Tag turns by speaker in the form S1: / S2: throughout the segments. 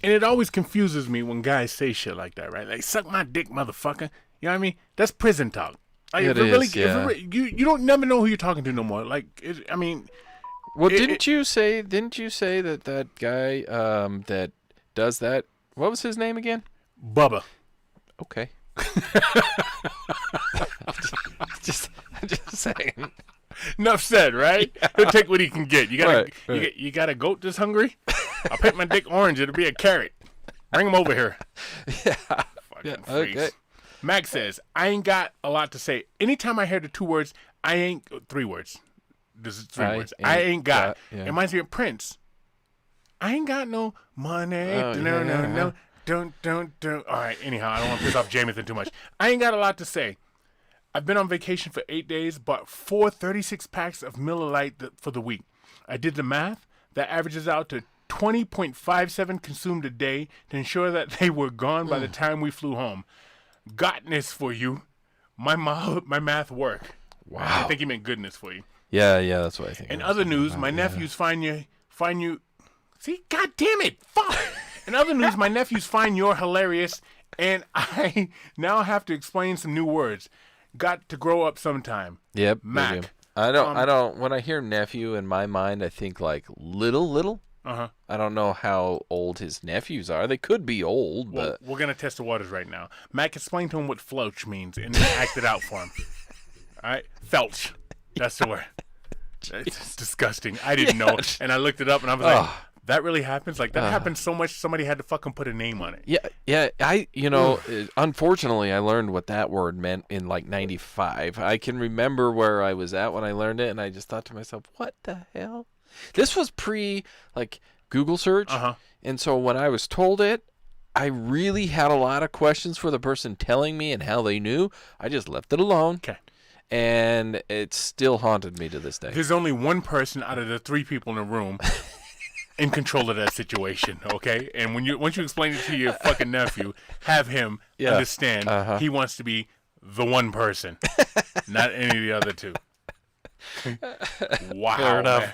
S1: And it always confuses me when guys say shit like that, right? Like, suck my dick, motherfucker. You know what I mean? That's prison talk. Like,
S2: It
S1: if it really,
S2: is, yeah.
S1: you don't never know who you're talking to no more. Like, I mean,
S2: Well, didn't you say that guy that does that? What was his name again?
S1: Bubba.
S2: Okay. I'm just saying.
S1: Enough said, right? He'll take what he can get. You got
S2: Right.
S1: you got a goat that's hungry? I'll paint my dick orange. It'll be a carrot. Bring him over here.
S2: Yeah.
S1: Fucking freaks.
S2: Okay.
S1: Max says, I ain't got a lot to say. Anytime I hear the 2 words, three words. This is 3 words. I ain't got.
S2: yeah.
S1: It reminds me of Prince. I ain't got no money.
S2: Oh,
S1: no,
S2: yeah.
S1: no. Don't. All right, anyhow, I don't want to piss off Jamathan too much. I ain't got a lot to say. I've been on vacation for 8 days, bought 4 36 packs of Miller Lite for the week. I did the math. That averages out to 20.57 consumed a day to ensure that they were gone by the time we flew home. Gotness for you. My math work.
S2: Wow.
S1: I think he meant goodness for you.
S2: Yeah, that's what I think.
S1: In other news, my nephews find you. See, god damn it, fuck. In other news, my nephews find you're hilarious, and I now have to explain some new words. Got to grow up sometime.
S2: Yep.
S1: Mac.
S2: Maybe. I don't. When I hear nephew in my mind, I think like little.
S1: Uh-huh.
S2: I don't know how old his nephews are. They could be old,
S1: Well,
S2: but
S1: we're gonna test the waters right now. Mac, explain to him what floach means, and then act it out for him. All right, felch. That's the word. It's disgusting. I didn't know, and I looked it up, and I was like, "That really happens? Like that happens so much. Somebody had to fucking put a name on it."
S2: yeah. Unfortunately, I learned what that word meant in like '95. I can remember where I was at when I learned it, and I just thought to myself, "What the hell?" This was pre like Google search, and so when I was told it, I really had a lot of questions for the person telling me and how they knew. I just left it alone.
S1: Okay.
S2: And it still haunted me to this day.
S1: There's only one person out of the 3 people in the room in control of that situation, okay? And once you explain it to your fucking nephew, have him understand he wants to be the one person, not any of the other 2. Wow.
S2: Fair enough.
S1: Man.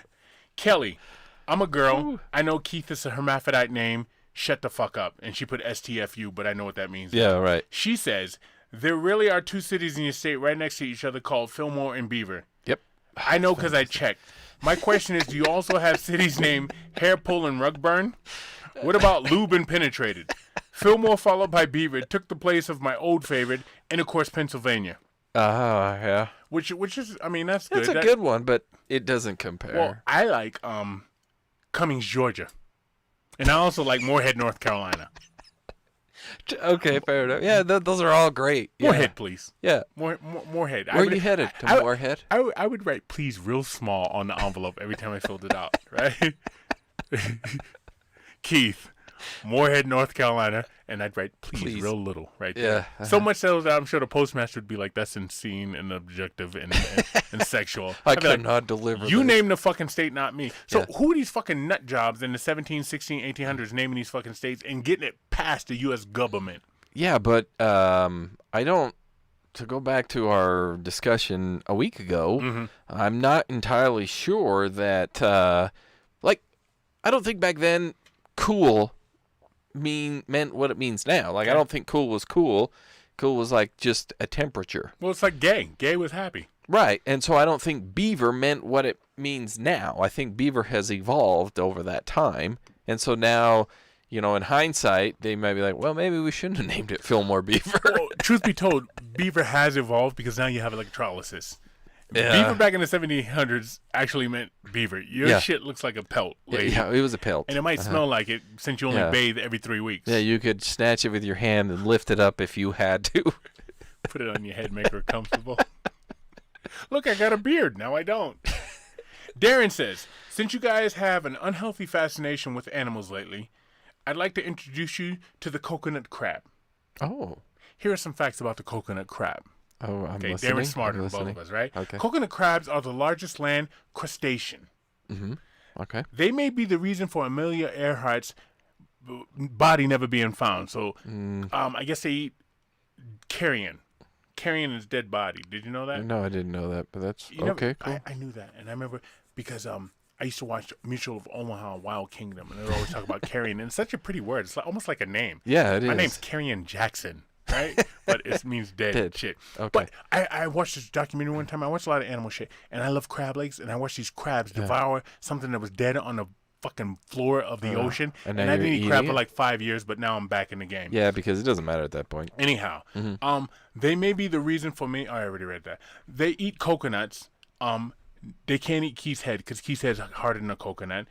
S1: Kelly, I'm a girl. Ooh. I know Keith is a hermaphrodite name. Shut the fuck up. And she put STFU, but I know what that means.
S2: Yeah, right.
S1: She says, there really are 2 cities in your state right next to each other called Fillmore and Beaver.
S2: Yep.
S1: I know because I checked. My question is, do you also have cities named Hairpull and Rugburn? What about Lube and Penetrated? Fillmore followed by Beaver took the place of my old favorite, and of course Pennsylvania.
S2: Yeah.
S1: Which is, I mean, that's good.
S2: That's a good one, but it doesn't compare.
S1: Well, I like Cummings, Georgia. And I also like Moorhead, North Carolina.
S2: Okay, fair enough. Yeah, those are all great. Yeah.
S1: Moorhead, please.
S2: Yeah.
S1: Moorhead.
S2: Where are you headed? To Moorhead?
S1: I would write please real small on the envelope every time I filled it out, right? Keith, Moorhead, North Carolina, and I'd write please real little right there.
S2: Yeah.
S1: So much so that I'm sure the postmaster would be like, that's insane and objective and sexual.
S2: I could not deliver
S1: You
S2: this.
S1: name the fucking state, not me. So who are these fucking nut jobs in the 17, 16, 1800s naming these fucking states and getting it past the U.S. government?
S2: Yeah, but I don't. To go back to our discussion a week ago, I'm not entirely sure that, I don't think back then cool meant what it means now. Like, I don't think cool was cool. Cool was like just a temperature.
S1: Well, it's like gay. Gay was happy.
S2: Right, and so I don't think beaver meant what it means now. I think beaver has evolved over that time, and so now, in hindsight, they might be like, well, maybe we shouldn't have named it Fillmore Beaver.
S1: Well, truth be told, beaver has evolved because now you have electrolysis.
S2: Yeah.
S1: Beaver back in the 1700s actually meant beaver. Your shit looks like a pelt, lady.
S2: Yeah, it was a pelt.
S1: And it might smell like it since you only bathe every 3 weeks.
S2: Yeah, you could snatch it with your hand and lift it up if you had to.
S1: Put it on your head, make her comfortable. Look, I got a beard. Now I don't. Darren says, since you guys have an unhealthy fascination with animals lately, I'd like to introduce you to the coconut crab.
S2: Oh.
S1: Here are some facts about the coconut crab.
S2: Oh, I'm
S1: okay,
S2: listening.
S1: Darren's smarter than both of us, right?
S2: Okay.
S1: Coconut crabs are the largest land crustacean.
S2: Mm-hmm. Okay.
S1: They may be the reason for Amelia Earhart's body never being found. So, I guess they eat carrion. Carrion is dead body. Did you know that?
S2: No, I didn't know that, but that's okay. Cool.
S1: I knew that, and I remember because I used to watch Mutual of Omaha, Wild Kingdom, and they always talk about carrion. And it's such a pretty word. It's like, almost like a name.
S2: Yeah, it is.
S1: My name's Carrion Jackson, right? But it means dead shit.
S2: Okay.
S1: But I watched this documentary one time. I watched a lot of animal shit, and I love crab legs. And I watched these crabs devour something that was dead on the fucking floor of the ocean.
S2: and
S1: And
S2: now
S1: I didn't
S2: you're
S1: eat crab
S2: eating
S1: for
S2: it?
S1: like 5 years, but now I'm back in the game.
S2: Yeah, because it doesn't matter at that point.
S1: Anyhow, they may be the reason for me. Oh, I already read that. They eat coconuts. They can't eat Keith's head because Keith's head's harder than a coconut.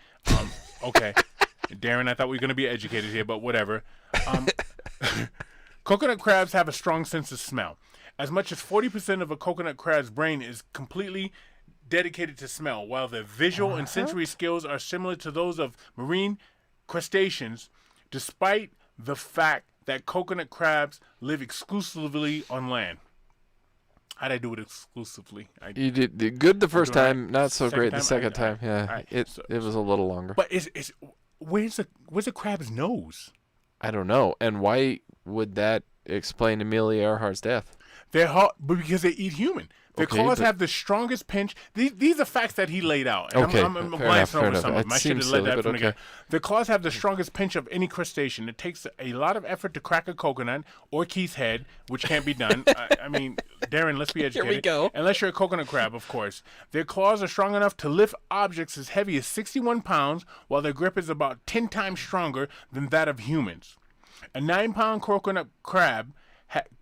S1: Okay. Darren, I thought we were going to be educated here, but whatever. Coconut crabs have a strong sense of smell. As much as 40% of a coconut crab's brain is completely dedicated to smell, while their visual and sensory skills are similar to those of marine crustaceans, despite the fact that coconut crabs live exclusively on land. How'd I do it exclusively?
S2: You did good the first
S1: doing
S2: time, not so
S1: second
S2: great
S1: time?
S2: the second time. Yeah,
S1: all right.
S2: it was a little longer.
S1: But where's the crab's nose?
S2: I don't know. And why would that explain Amelia Earhart's death?
S1: But because they eat human. Their
S2: Okay,
S1: claws
S2: but-
S1: have the strongest pinch. These are facts that he laid out. And
S2: Okay,
S1: I'm
S2: fair
S1: glancing
S2: enough,
S1: over
S2: fair
S1: some of
S2: enough.
S1: them. I
S2: It
S1: should have
S2: seems
S1: led
S2: silly,
S1: that
S2: but
S1: from the
S2: okay.
S1: get. Their claws have the strongest pinch of any crustacean. It takes a lot of effort to crack a coconut or Keith's head, which can't be done. I mean, Darren, let's be educated.
S2: go.
S1: Unless you're a coconut crab, of course. Their claws are strong enough to lift objects as heavy as 61 pounds, while their grip is about 10 times stronger than that of humans. A 9-pound coconut crab,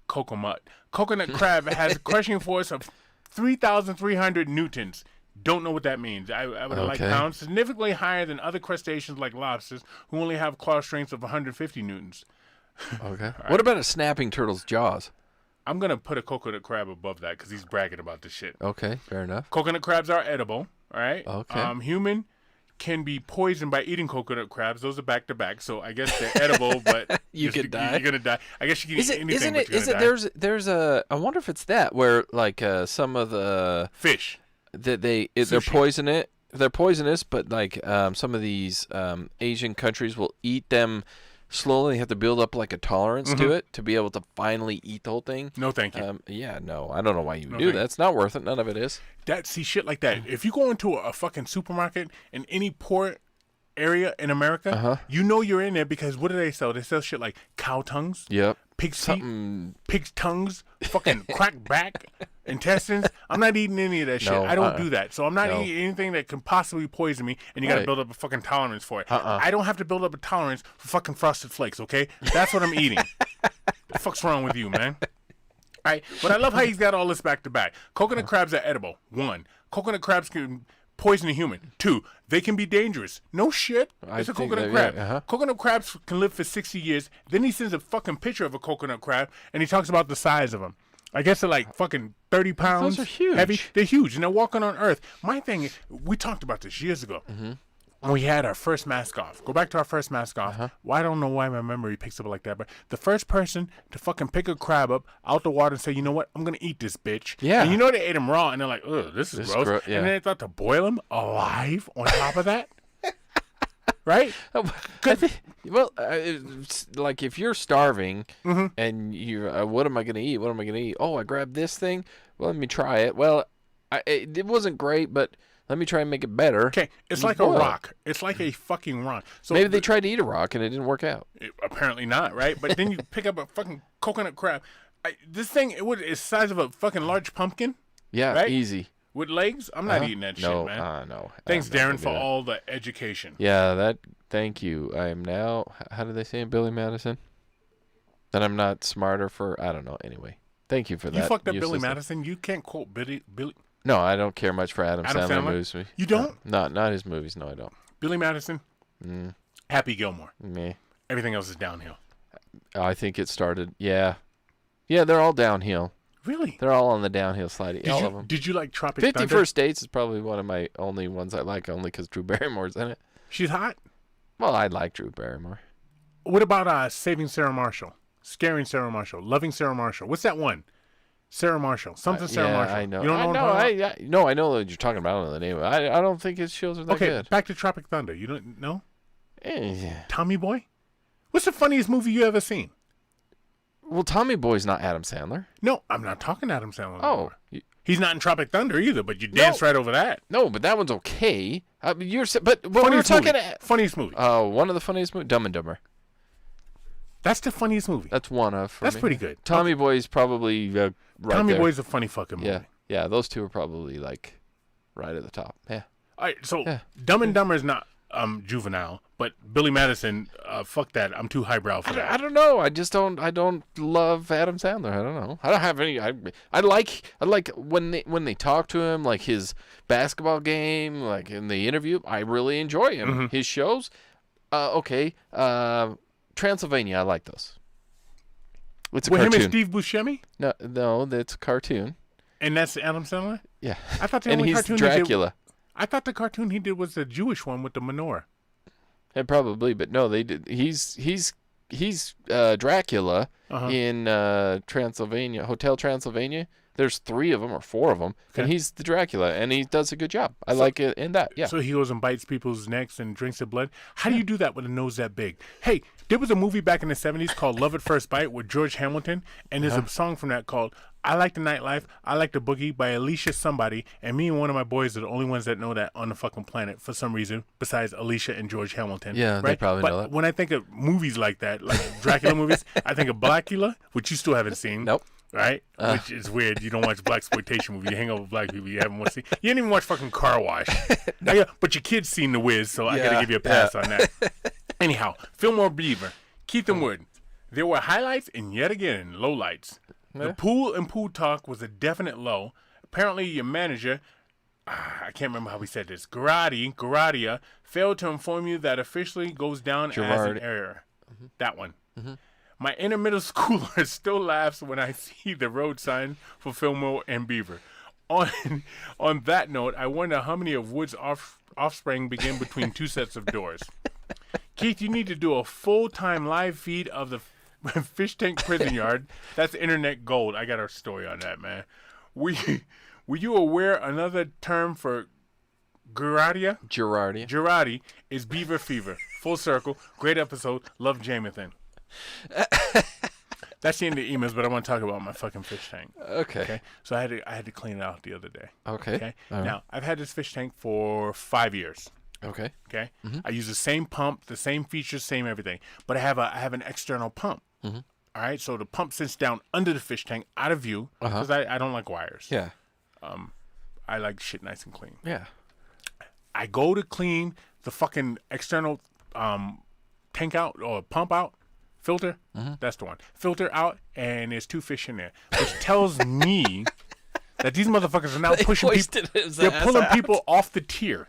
S1: coconut crab has a crushing force of 3,300 newtons. Don't know what that means. I would like
S2: Okay.
S1: pounds. Significantly higher than other crustaceans like lobsters, who only have claw strengths of 150 newtons.
S2: Okay. What about a snapping turtle's jaws?
S1: I'm going to put a coconut crab above that because he's bragging about this shit.
S2: Okay, fair enough.
S1: Coconut crabs are edible, all right?
S2: Okay.
S1: Human can be poisoned by eating coconut crabs. Those are back to back, so I guess they're edible, but
S2: You could die.
S1: You're gonna die. I guess you can eat anything,
S2: Isn't
S1: but
S2: it?
S1: you're
S2: Is
S1: gonna
S2: it?
S1: die.
S2: There's a. I wonder if it's that where like some of the
S1: Fish.
S2: that they're
S1: Sushi.
S2: They're poisonous, but like some of these Asian countries will eat them slowly. They have to build up like a tolerance to it to be able to finally eat the whole thing.
S1: No, thank you.
S2: Yeah, no, I don't know why you would do
S1: thank
S2: that. It's not worth it. None of it is.
S1: See shit like that. If you go into a fucking supermarket in any poor area in America, you know you're in there because what do they sell? They sell shit like cow tongues,
S2: Yep.
S1: pig's feet,
S2: Something.
S1: pig's tongues, fucking cracked back, intestines. I'm not eating any of that shit.
S2: No,
S1: I don't do that. So I'm not
S2: No.
S1: eating anything that can possibly poison me, and you got to
S2: Right.
S1: build up a fucking tolerance for it. I don't have to build up a tolerance for fucking Frosted Flakes, okay? That's what I'm eating. The fuck's wrong with you, man? All right, but I love how he's got all this back to back. Coconut crabs are edible. 1. Coconut crabs can poison a human. 2. They can be dangerous. No shit.
S2: I
S1: It's a
S2: think
S1: coconut
S2: that-
S1: crab.
S2: yeah,
S1: Coconut crabs can live for 60 years. Then he sends a fucking picture of a coconut crab, and he talks about the size of them. I guess they're like fucking 30 pounds.
S2: are huge.
S1: Heavy. They're huge, and they're walking on Earth. My thing is, we talked about this years ago. When we had our first mask off. Go back to our first mask off. Well, I don't know why my memory picks up like that, but the first person to fucking pick a crab up out the water and say, you know what, I'm going to eat this bitch.
S2: Yeah.
S1: And you know they ate him raw, and they're like, ugh, this is gross.
S2: yeah.
S1: And then they thought to boil him alive on top of that. Right?
S2: Well, it's like if you're starving and you're, what am I going to eat? What am I going to eat? Oh, I grabbed this thing. Well, let me try it. Well, it wasn't great, but let me try and make it better.
S1: Okay, it's
S2: You
S1: like a
S2: boil it.
S1: rock. It's like a fucking rock. So
S2: Maybe they tried to eat a rock and it didn't work out.
S1: apparently not, right? But then you pick up a fucking coconut crab. This thing, it's the size of a fucking large pumpkin
S2: Yeah,
S1: Right?
S2: easy.
S1: with legs. I'm not eating that
S2: No,
S1: shit, man.
S2: no.
S1: Thanks,
S2: I'm not gonna
S1: Darren,
S2: do
S1: for
S2: that.
S1: all the education.
S2: Yeah, thank you. I am now, how do they say it, Billy Madison? That I'm not smarter for, I don't know. Anyway, thank you for that.
S1: You fucked up Billy
S2: useless thing.
S1: Madison. You can't quote Billy.
S2: No, I don't care much for Adam
S1: Adam
S2: Sandler
S1: Sandler?
S2: movies.
S1: You don't?
S2: Not his movies. No, I don't.
S1: Billy Madison. Happy Gilmore.
S2: Meh.
S1: Everything else is downhill.
S2: I think it started. Yeah, they're all downhill.
S1: Really?
S2: They're all on the downhill sliding. All of them.
S1: Did you like Tropic
S2: 50
S1: Thunder?
S2: First Dates is probably one of my only ones I like, only because Drew Barrymore's in it.
S1: She's hot.
S2: Well, I like Drew Barrymore.
S1: What about Saving Sarah Marshall? Scaring Sarah Marshall? Loving Sarah Marshall? What's that one? Sarah Marshall. Something Sarah
S2: yeah,
S1: Marshall.
S2: I know.
S1: You don't know
S2: I
S1: what
S2: know.
S1: I'm talking about?
S2: No, I know what you're talking about. I don't know the name of it. I don't think his shows are that
S1: Okay,
S2: good.
S1: back to Tropic Thunder. You don't know?
S2: Eh.
S1: Tommy Boy? What's the funniest movie you ever seen?
S2: Well, Tommy Boy's not Adam Sandler.
S1: No, I'm not talking Adam Sandler.
S2: Oh,
S1: anymore. He's not in Tropic Thunder either, but you danced right over that.
S2: No, but that one's okay. But when we were talking,
S1: funniest movie.
S2: One of the funniest movies, Dumb and Dumber.
S1: That's the funniest movie.
S2: That's one of.
S1: That's pretty good.
S2: Tommy Boy's probably right
S1: Tommy
S2: there.
S1: Boy's a funny fucking movie.
S2: Yeah. Those two are probably like right at the top. Yeah.
S1: All right, so Dumb and Dumber is not juvenile, but Billy Madison, fuck that. I'm too highbrow for that.
S2: I don't know. I just don't. I don't love Adam Sandler. I don't know. I don't have any. I like when they talk to him, like his basketball game, like in the interview. I really enjoy him.
S1: Mm-hmm.
S2: His shows. Okay. Transylvania. I like those. It's a cartoon.
S1: Him and Steve Buscemi?
S2: No, that's a cartoon.
S1: And that's Adam Sandler?
S2: Yeah.
S1: I thought the
S2: and
S1: only
S2: he's
S1: cartoon
S2: Dracula.
S1: I thought the cartoon he did was the Jewish one with the menorah.
S2: Yeah, probably, but no, they did. He's Dracula in Transylvania, Hotel Transylvania. There's 3 of them or 4 of them, and he's the Dracula, and he does a good job. I like it in that. Yeah.
S1: So he goes and bites people's necks and drinks their blood. How do you do that with a nose that big? Hey, there was a movie back in the 70s called Love at First Bite with George Hamilton, and there's a song from that called I Like the Nightlife, I Like the Boogie by Alicia somebody, and me and one of my boys are the only ones that know that on the fucking planet for some reason, besides Alicia and George Hamilton.
S2: Yeah,
S1: right?
S2: they probably know that.
S1: When I think of movies like that, like Dracula movies, I think of Blackula, which you still haven't seen.
S2: Nope.
S1: Right? Which is weird. You don't watch blaxploitation movies. You hang out with black people. You haven't watched. You didn't even watch fucking Car Wash. But your kid's seen The Wiz, so I got to give you a pass on that. Anyhow, Fillmore Beaver, Keith and Wood. There were highlights and yet again lowlights. The pool and pool talk was a definite low. Apparently, your manager, I can't remember how he said this, Garadia, failed to inform you that officially goes down as an error. That one. My inner middle schooler still laughs when I see the road sign for Fillmore and Beaver. On that note, I wonder how many of Wood's offspring begin between 2 sets of doors. Keith, you need to do a full-time live feed of the fish tank prison yard. That's internet gold. I got a story on that, man. Were you aware another term for Girardi is beaver fever. Full circle. Great episode. Love Jamathan. That's the end of the emails, but I want to talk about my fucking fish tank.
S2: Okay.
S1: So I had to clean it out the other day.
S2: Okay.
S1: Now I've had this fish tank for 5 years.
S2: Okay.
S1: I use the same pump, the same features, same everything, but I have an external pump. All right. So the pump sits down under the fish tank, out of view, because I don't like wires.
S2: Yeah.
S1: I like shit nice and clean.
S2: Yeah.
S1: I go to clean the fucking external tank out or pump out. Filter, that's the one. Filter out, and there's 2 fish in there, which tells me that these motherfuckers are now pushing people. They're pulling people off the tier.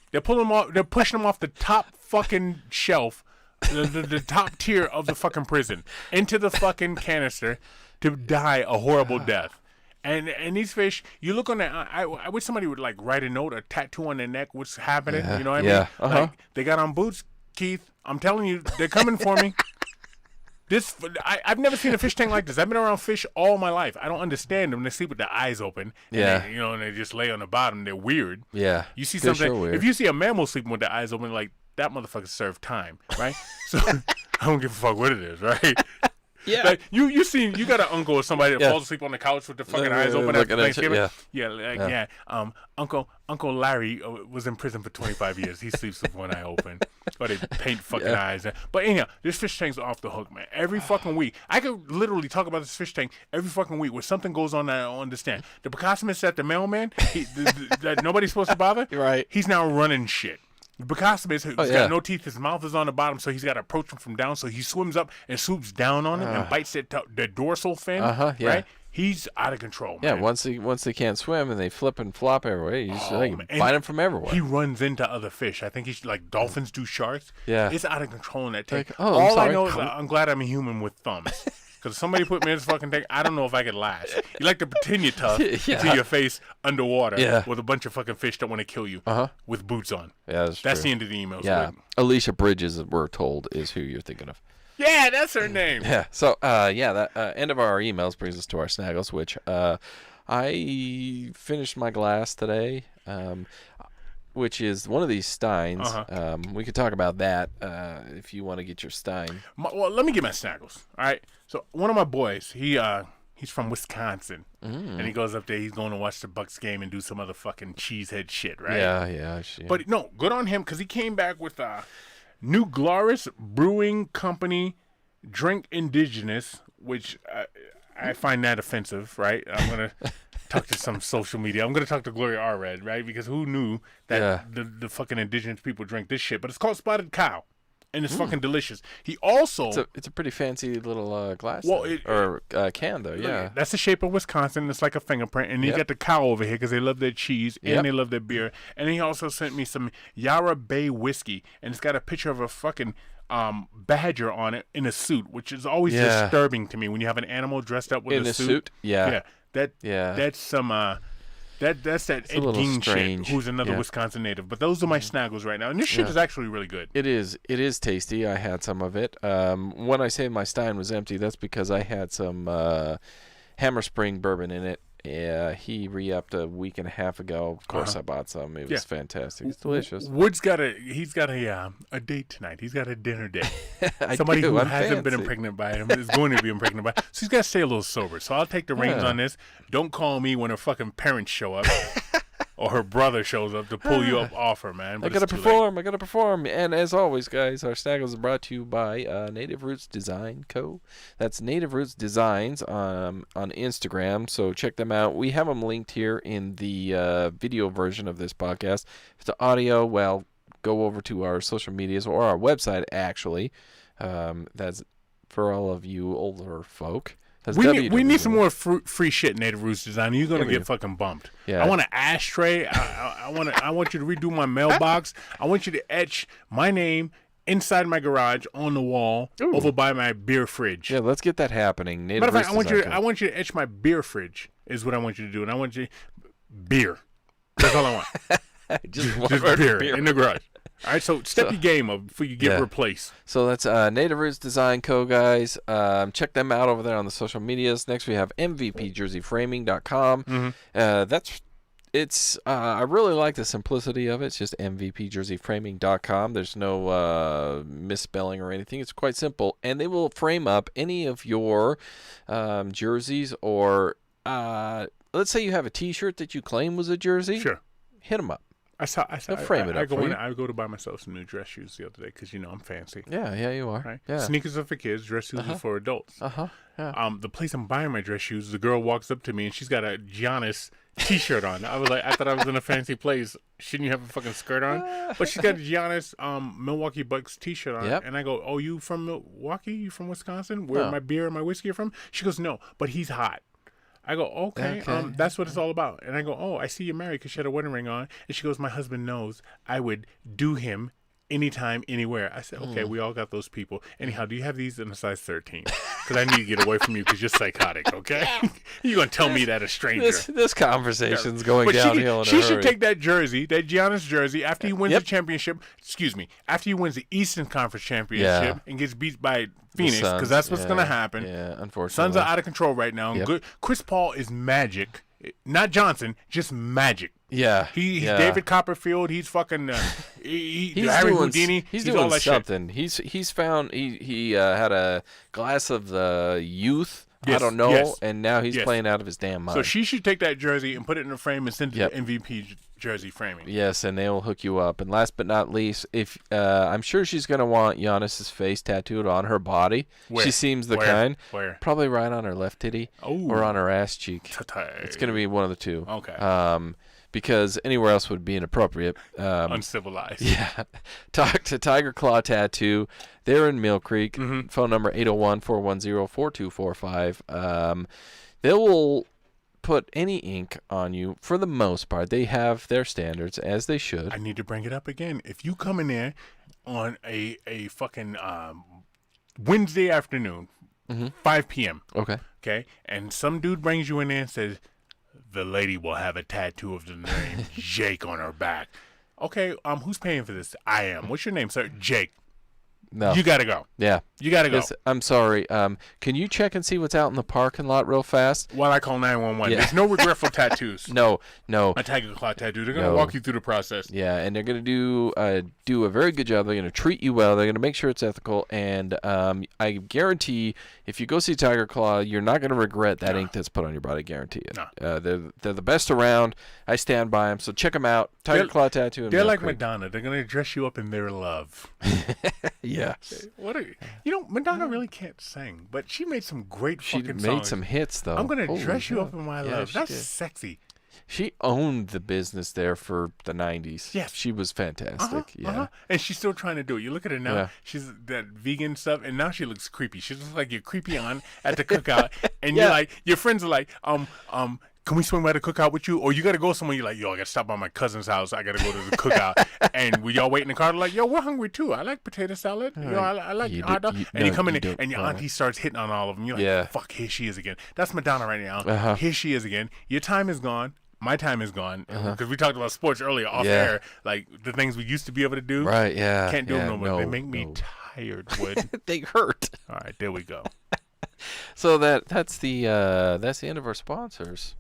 S1: They're pushing them off the top fucking shelf, the top tier of the fucking prison, into the fucking canister to die a horrible death. And these fish, you look on that. I wish somebody would like write a note or tattoo on their neck what's happening. You know what I mean? Like, they got on boots, Keith. I'm telling you, they're coming for me. I've never seen a fish tank like this. I've been around fish all my life. I don't understand them. They sleep with their eyes open.
S2: Yeah.
S1: And they just lay on the bottom. They're weird.
S2: Yeah.
S1: You see
S2: Fish
S1: something.
S2: are weird.
S1: If you see a mammal sleeping with their eyes open, like, that motherfucker served time, right? So I don't give a fuck what it is, right?
S2: Yeah.
S1: Like, you got an uncle or somebody that falls asleep on the couch with the fucking eyes open after Thanksgiving. Uncle Larry was in prison for 25 years. He sleeps with one eye open. Or they paint fucking eyes. But anyhow, this fish tank's off the hook, man. Every fucking week. I could literally talk about this fish tank every fucking week where something goes on that I don't understand. The Picassimus at the mailman, that nobody's supposed to bother,
S2: right?
S1: He's now running shit. The Picassimus, who's got no teeth, his mouth is on the bottom, so he's got to approach him from down. So he swims up and swoops down on him and bites the dorsal fin. Right? He's out of control.
S2: Yeah,
S1: man.
S2: once they can't swim and they flip and flop everywhere, you just bite them from everywhere.
S1: He runs into other fish. I think he's like dolphins do sharks.
S2: Yeah,
S1: it's out of control in that tank.
S2: Like,
S1: all I know is I'm glad I'm a human with thumbs. Because if somebody put me in this fucking tank, I don't know if I could last. You like to pretend you're tough until your face underwater with a bunch of fucking fish that want to kill you with boots on.
S2: Yeah,
S1: that's the end of the emails.
S2: Yeah, Alicia Bridges, we're told, is who you're thinking of.
S1: Yeah, that's her name.
S2: Yeah. So, that end of our emails brings us to our snaggles, which I finished my glass today, which is one of these steins. We could talk about that if you want to get your stein.
S1: Well, let me get my snaggles. All right. So one of my boys, he He's from Wisconsin, and he goes up there. He's going to watch the Bucks game and do some other fucking cheesehead shit, right?
S2: Yeah.
S1: But no, good on him because he came back with New Glarus Brewing Company Drink Indigenous, which I find that offensive, right? I'm gonna talk to some social media. I'm gonna talk to Gloria Allred, right? Because who knew that the fucking indigenous people drink this shit? But it's called Spotted Cow. And it's fucking delicious. He also...
S2: It's a pretty fancy little glass.
S1: Well,
S2: can, though, yeah.
S1: That's the shape of Wisconsin. It's like a fingerprint. And you got the cow over here because they love their cheese and they love their beer. And he also sent me some Yarra Bay whiskey. And it's got a picture of a fucking badger on it in a suit, which is always disturbing to me when you have an animal dressed up with
S2: a suit. Yeah.
S1: That's some... That's that Ed Gein shit, who's another Wisconsin native. But those are my snaggles right now. And this shit is actually really good.
S2: It is tasty. I had some of it. When I say my stein was empty, that's because I had some Hammer Spring bourbon in it. He re-upped a week and a half ago. Of course, I bought some. It was fantastic. It's delicious.
S1: Wood's got a date tonight. He's got a dinner date. Somebody who hasn't been impregnated by him is going to be impregnated by him. So he's got to stay a little sober. So I'll take the reins on this. Don't call me when her fucking parents show up. Or her brother shows up to pull you up off her, man. But
S2: I gotta perform. And as always, guys, our Snaggles is brought to you by Native Roots Design Co. That's Native Roots Designs on Instagram. So check them out. We have them linked here in the video version of this podcast. If the audio, well, go over to our social medias or our website, actually. That's for all of you older folk.
S1: We need some more free shit, Native Roots Design. You're gonna get fucking bumped.
S2: Yeah.
S1: I want an ashtray. I want you to redo my mailbox. I want you to etch my name inside my garage on the wall over by my beer fridge.
S2: Yeah, let's get that happening.
S1: Matter of fact, I want you to etch my beer fridge. Is what I want you to do, and I want you beer. That's all I want.
S2: just
S1: beer in the garage. All right, so step your game up before you get replaced.
S2: So that's Native Roots Design Co., guys. Check them out over there on the social medias. Next, we have MVPJerseyFraming.com. I really like the simplicity of it. It's just MVPJerseyFraming.com. There's no misspelling or anything. It's quite simple, and they will frame up any of your jerseys or let's say you have a T-shirt that you claim was a jersey.
S1: Sure,
S2: hit them up.
S1: They'll
S2: frame it up for you.
S1: I go to buy myself some new dress shoes the other day because I'm fancy.
S2: Yeah, you are.
S1: Right?
S2: Yeah.
S1: Sneakers are for kids, dress shoes are for adults.
S2: Yeah.
S1: The place I'm buying my dress shoes, the girl walks up to me and she's got a Giannis T-shirt on. I was like, I thought I was in a fancy place. Shouldn't you have a fucking skirt on? But she's got a Giannis Milwaukee Bucks T-shirt on.
S2: Yep.
S1: And I go, oh, you from Milwaukee? You from Wisconsin? Where my beer and my whiskey are from? She goes, no, but he's hot. I go, okay. That's what it's all about. And I go, oh, I see you're married because she had a wedding ring on. And she goes, my husband knows I would do him anytime, anywhere. I said, okay, we all got those people. Anyhow, do you have these in a size 13? Because I need to get away from you because you're psychotic, okay? You're going to tell me that a stranger.
S2: This conversation's going downhill in a
S1: She
S2: hurry.
S1: should take that jersey, that Giannis jersey, after he wins the championship. After he wins the Eastern Conference Championship and gets beat by Phoenix, because that's what's going to happen.
S2: Yeah, unfortunately.
S1: Suns are out of control right now. Good. Chris Paul is magic. Not Johnson, just magic.
S2: Yeah.
S1: He's David Copperfield. He's fucking
S2: he's
S1: Harry
S2: doing,
S1: Houdini.
S2: He's
S1: all
S2: doing
S1: that
S2: something.
S1: Shit.
S2: He's found he had a glass of the youth. I don't know, and now he's playing out of his damn mind.
S1: So she should take that jersey and put it in a frame and send it to MVP Jersey Framing.
S2: Yes, and they will hook you up. And last but not least, if I'm sure she's going to want Giannis's face tattooed on her body.
S1: Where?
S2: She seems the kind.
S1: Where?
S2: Probably right on her left titty or on her ass cheek. It's going to be one of the two.
S1: Okay.
S2: Because anywhere else would be inappropriate.
S1: Uncivilized.
S2: Yeah. Talk to Tiger Claw Tattoo. They're in Mill Creek. Phone number 801-410-4245. They will put any ink on you for the most part. They have their standards, as they should.
S1: I need to bring it up again. If you come in there on a fucking Wednesday afternoon, 5 p.m. Okay, and some dude brings you in there and says, the lady will have a tattoo of the name Jake on her back. Okay, who's paying for this? I am. What's your name, sir? Jake.
S2: No.
S1: You got to go.
S2: Yeah.
S1: You got to go.
S2: I'm sorry. Can you check and see what's out in the parking lot real fast?
S1: While I call 911.
S2: Yeah.
S1: There's no regretful tattoos.
S2: No.
S1: A Tiger Claw tattoo. They're going to walk you through the process.
S2: Yeah, and they're going to do a very good job. They're going to treat you well. They're going to make sure it's ethical. And I guarantee if you go see Tiger Claw, you're not going to regret that ink that's put on your body. I guarantee it.
S1: No.
S2: They're the best around. I stand by them. So check them out. Tiger Claw Tattoo. In
S1: they're
S2: Mill
S1: like
S2: Creek.
S1: Madonna. They're going to dress you up in their love.
S2: Yes.
S1: Madonna really can't sing, but she made some great
S2: She
S1: fucking
S2: made
S1: songs.
S2: some hits, though.
S1: I'm going to
S2: Holy
S1: dress you
S2: cow.
S1: up in my
S2: Yeah,
S1: love.
S2: she
S1: That's
S2: did.
S1: sexy.
S2: She owned the business there for the 90s.
S1: Yes.
S2: She was fantastic. Yeah.
S1: And she's still trying to do it. You look at her now,
S2: Yeah.
S1: she's that vegan stuff, and now she looks creepy. She looks like you're creepy on at the cookout, and
S2: Yeah.
S1: you're like, your friends are like, can we swing by the cookout with you? Or you got to go somewhere, you're like, yo, I got to stop by my cousin's house. I got to go to the cookout. And we all wait in the car, like, yo, we're hungry too. I like potato salad. Yo, I like hot dog. And you come in there, and your auntie starts hitting on all of them. You're like,
S2: Yeah.
S1: fuck, here she is again. That's Madonna right now.
S2: Uh-huh.
S1: Here she is again. Your time is gone. My time is gone. Because we talked about sports earlier off
S2: Yeah.
S1: air. Like, the things we used to be able to do.
S2: Right, yeah.
S1: Can't do
S2: yeah,
S1: them no more. They
S2: no,
S1: make me
S2: no.
S1: tired, Wood.
S2: They hurt.
S1: All right, there we go.
S2: So that's the end of our sponsors.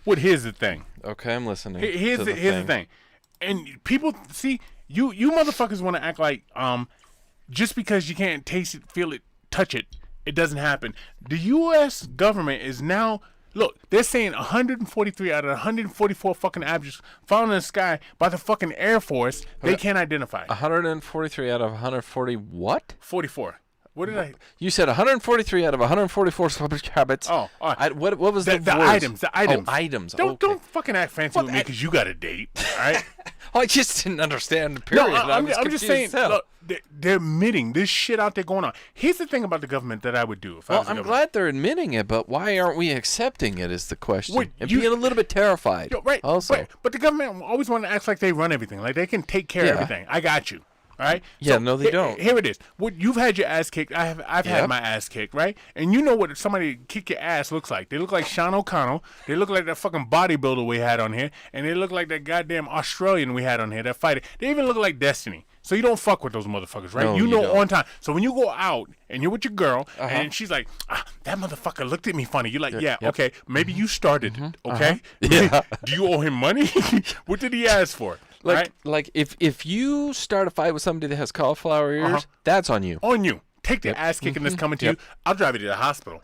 S1: Well, here's the thing.
S2: Okay, I'm listening.
S1: Here's
S2: to
S1: the thing. And people see you motherfuckers want to act like just because you can't taste it, feel it, touch it, it doesn't happen. The U.S. government is now. Look, they're saying 143 out of 144 fucking objects found in the sky by the fucking Air Force they can't identify.
S2: 143 out of 140 what?
S1: 44. What did I?
S2: You said 143 out of 144 habits.
S1: Oh, all right.
S2: What was the
S1: The
S2: words?
S1: items. The items.
S2: Oh, items.
S1: Don't fucking act fancy with me because you got a date. All right.
S2: I just didn't understand the
S1: No,
S2: period.
S1: I'm
S2: was
S1: just
S2: confused
S1: saying.
S2: as hell.
S1: Look, they're admitting this shit out there going on. Here's the thing about the government that I would do. If I
S2: Well,
S1: was the
S2: I'm
S1: government.
S2: glad they're admitting it, but why aren't we accepting it is the question.
S1: Wait,
S2: and
S1: you-
S2: being a little bit terrified.
S1: Yo, right.
S2: Also.
S1: But the government always want to act like they run everything, like they can take care of
S2: Yeah.
S1: everything. I got you. All right.
S2: Yeah, no, they don't.
S1: Here it is. What you've had your ass kicked. I've
S2: Yep.
S1: had my ass kicked, right? And you know what somebody kick your ass looks like. They look like Sean O'Connell. They look like that fucking bodybuilder we had on here, and they look like that goddamn Australian we had on here, that fighter. They even look like Destiny. So you don't fuck with those motherfuckers, right?
S2: No,
S1: you
S2: you
S1: know
S2: don't.
S1: on time. So when you go out and you're with your girl,
S2: Uh-huh.
S1: and she's like, that motherfucker looked at me funny. You're like, yeah,
S2: Yep.
S1: okay, maybe you started it, okay?
S2: Yeah.
S1: Do you owe him money? What did he ask for? right?
S2: Like if you start a fight with somebody that has cauliflower ears, that's on you.
S1: On you. Take the ass kicking that's coming to you. I'll drive you to the hospital.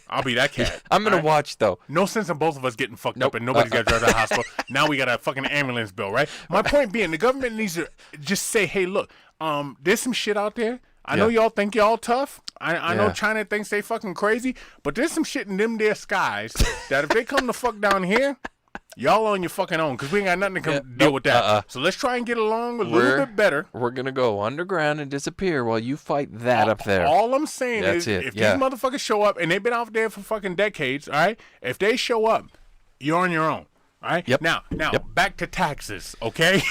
S1: I'll be that cat.
S2: I'm gonna watch though.
S1: No sense in both of us getting fucked up and nobody's got to drive to the hospital. Now we got a fucking ambulance bill, right? My point being, the government needs to just say, hey, look, there's some shit out there. I know y'all think y'all tough. I know China thinks they fucking crazy, but there's some shit in them there skies that if they come the fuck down here, y'all on your fucking own, because we ain't got nothing to come deal with that. So let's try and get along a little bit better.
S2: We're going to go underground and disappear while you fight that up there.
S1: All I'm saying is if these motherfuckers show up, and they've been out there for fucking decades, all right? If they show up, you're on your own, all right? Now, back to taxes, okay?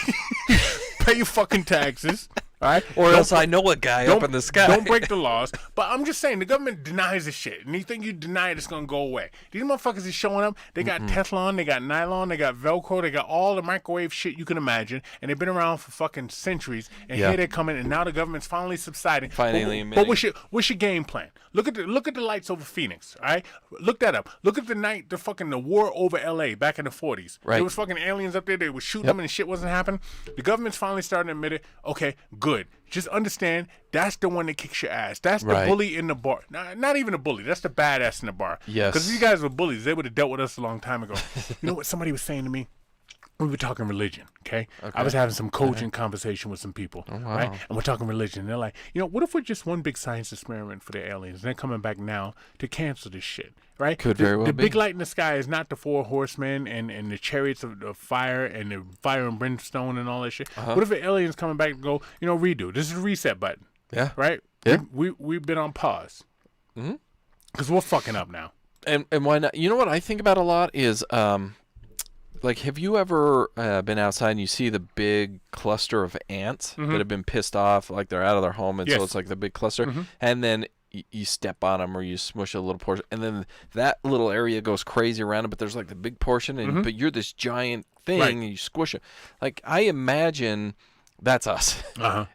S1: Pay your fucking taxes. All right?
S2: Or else I know a guy up in the sky.
S1: Don't break the laws. But I'm just saying, the government denies this shit. And you think you deny it, it's going to go away. These motherfuckers is showing up. They got Teflon, they got nylon, they got Velcro, they got all the microwave shit you can imagine. And they've been around for fucking centuries. And here they're coming, and now the government's finally subsiding. But what's your game plan? Look at the lights over Phoenix, all right? Look that up. Look at the war over L.A. back in the 40s.
S2: Right.
S1: There was fucking aliens up there. They were shooting them and shit wasn't happening. The government's finally starting to admit it. Okay, good. Just understand that's the one that kicks your ass. That's the bully in the bar. Not even a bully. That's the badass in the bar.
S2: Yes.
S1: Because these guys were bullies. They would have dealt with us a long time ago. You know what somebody was saying to me? We were talking religion, okay? I was having some coaching conversation with some people, right? And we're talking religion. They're like, what if we're just one big science experiment for the aliens? And they're coming back now to cancel this shit, right?
S2: Could very well
S1: be. The
S2: big
S1: light in the sky is not the four horsemen and the chariots of fire and the fire and brimstone and all that shit. What if the aliens coming back and go, redo? This is a reset button.
S2: Yeah.
S1: Right?
S2: Yeah.
S1: We've been on pause. Because we're fucking up now.
S2: And why not? You know what I think about a lot is, like, have you ever been outside and you see the big cluster of ants that have been pissed off, like they're out of their home, and so it's like the big cluster, and then you step on them or you smush a little portion, and then that little area goes crazy around it, but there's like the big portion, and but you're this giant thing, and you squish it. Like, I imagine that's us.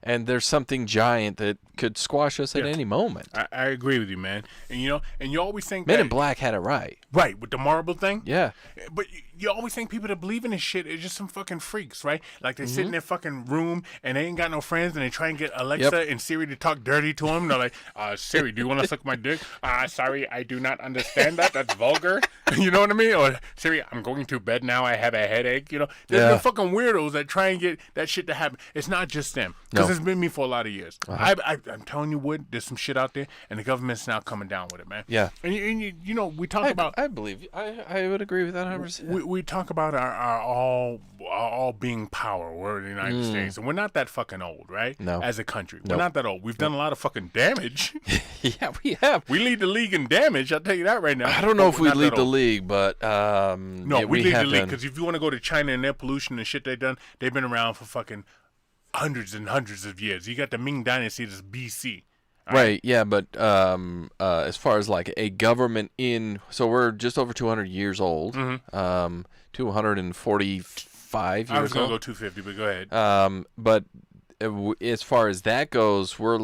S2: And there's something giant that could squash us at any moment.
S1: I agree with you, man. And you always think
S2: Men in Black had it right.
S1: Right, with the marble thing?
S2: Yeah.
S1: But you always think people that believe in this shit are just some fucking freaks, right? Like they sit in their fucking room and they ain't got no friends and they try and get Alexa and Siri to talk dirty to them. They're like, Siri, do you want to suck my dick? Sorry, I do not understand that. That's vulgar. You know what I mean? Or Siri, I'm going to bed now. I have a headache. There's the fucking weirdos that try and get that shit to happen. It's not just them. Because it's been me for a lot of years. I'm telling you, Wood, there's some shit out there and the government's now coming down with it, man.
S2: Yeah.
S1: And we talk about...
S2: I believe you. I would agree with that 100%.
S1: We talk about our all being power. We're in the United States, and we're not that fucking old, right?
S2: No.
S1: As a country, we're not that old. We've done a lot of fucking damage.
S2: Yeah, we have.
S1: We lead the league in damage. I'll tell you that right now.
S2: I don't know if we lead the league, but
S1: no, we lead the league because if you want to go to China and their pollution and shit they've been around for fucking hundreds and hundreds of years. You got the Ming Dynasty, that's BC.
S2: Right, yeah, but as far as like a government so we're just over 200 years old, 245 years old.
S1: I was going to go 250, but go ahead.
S2: But as far as that goes, we're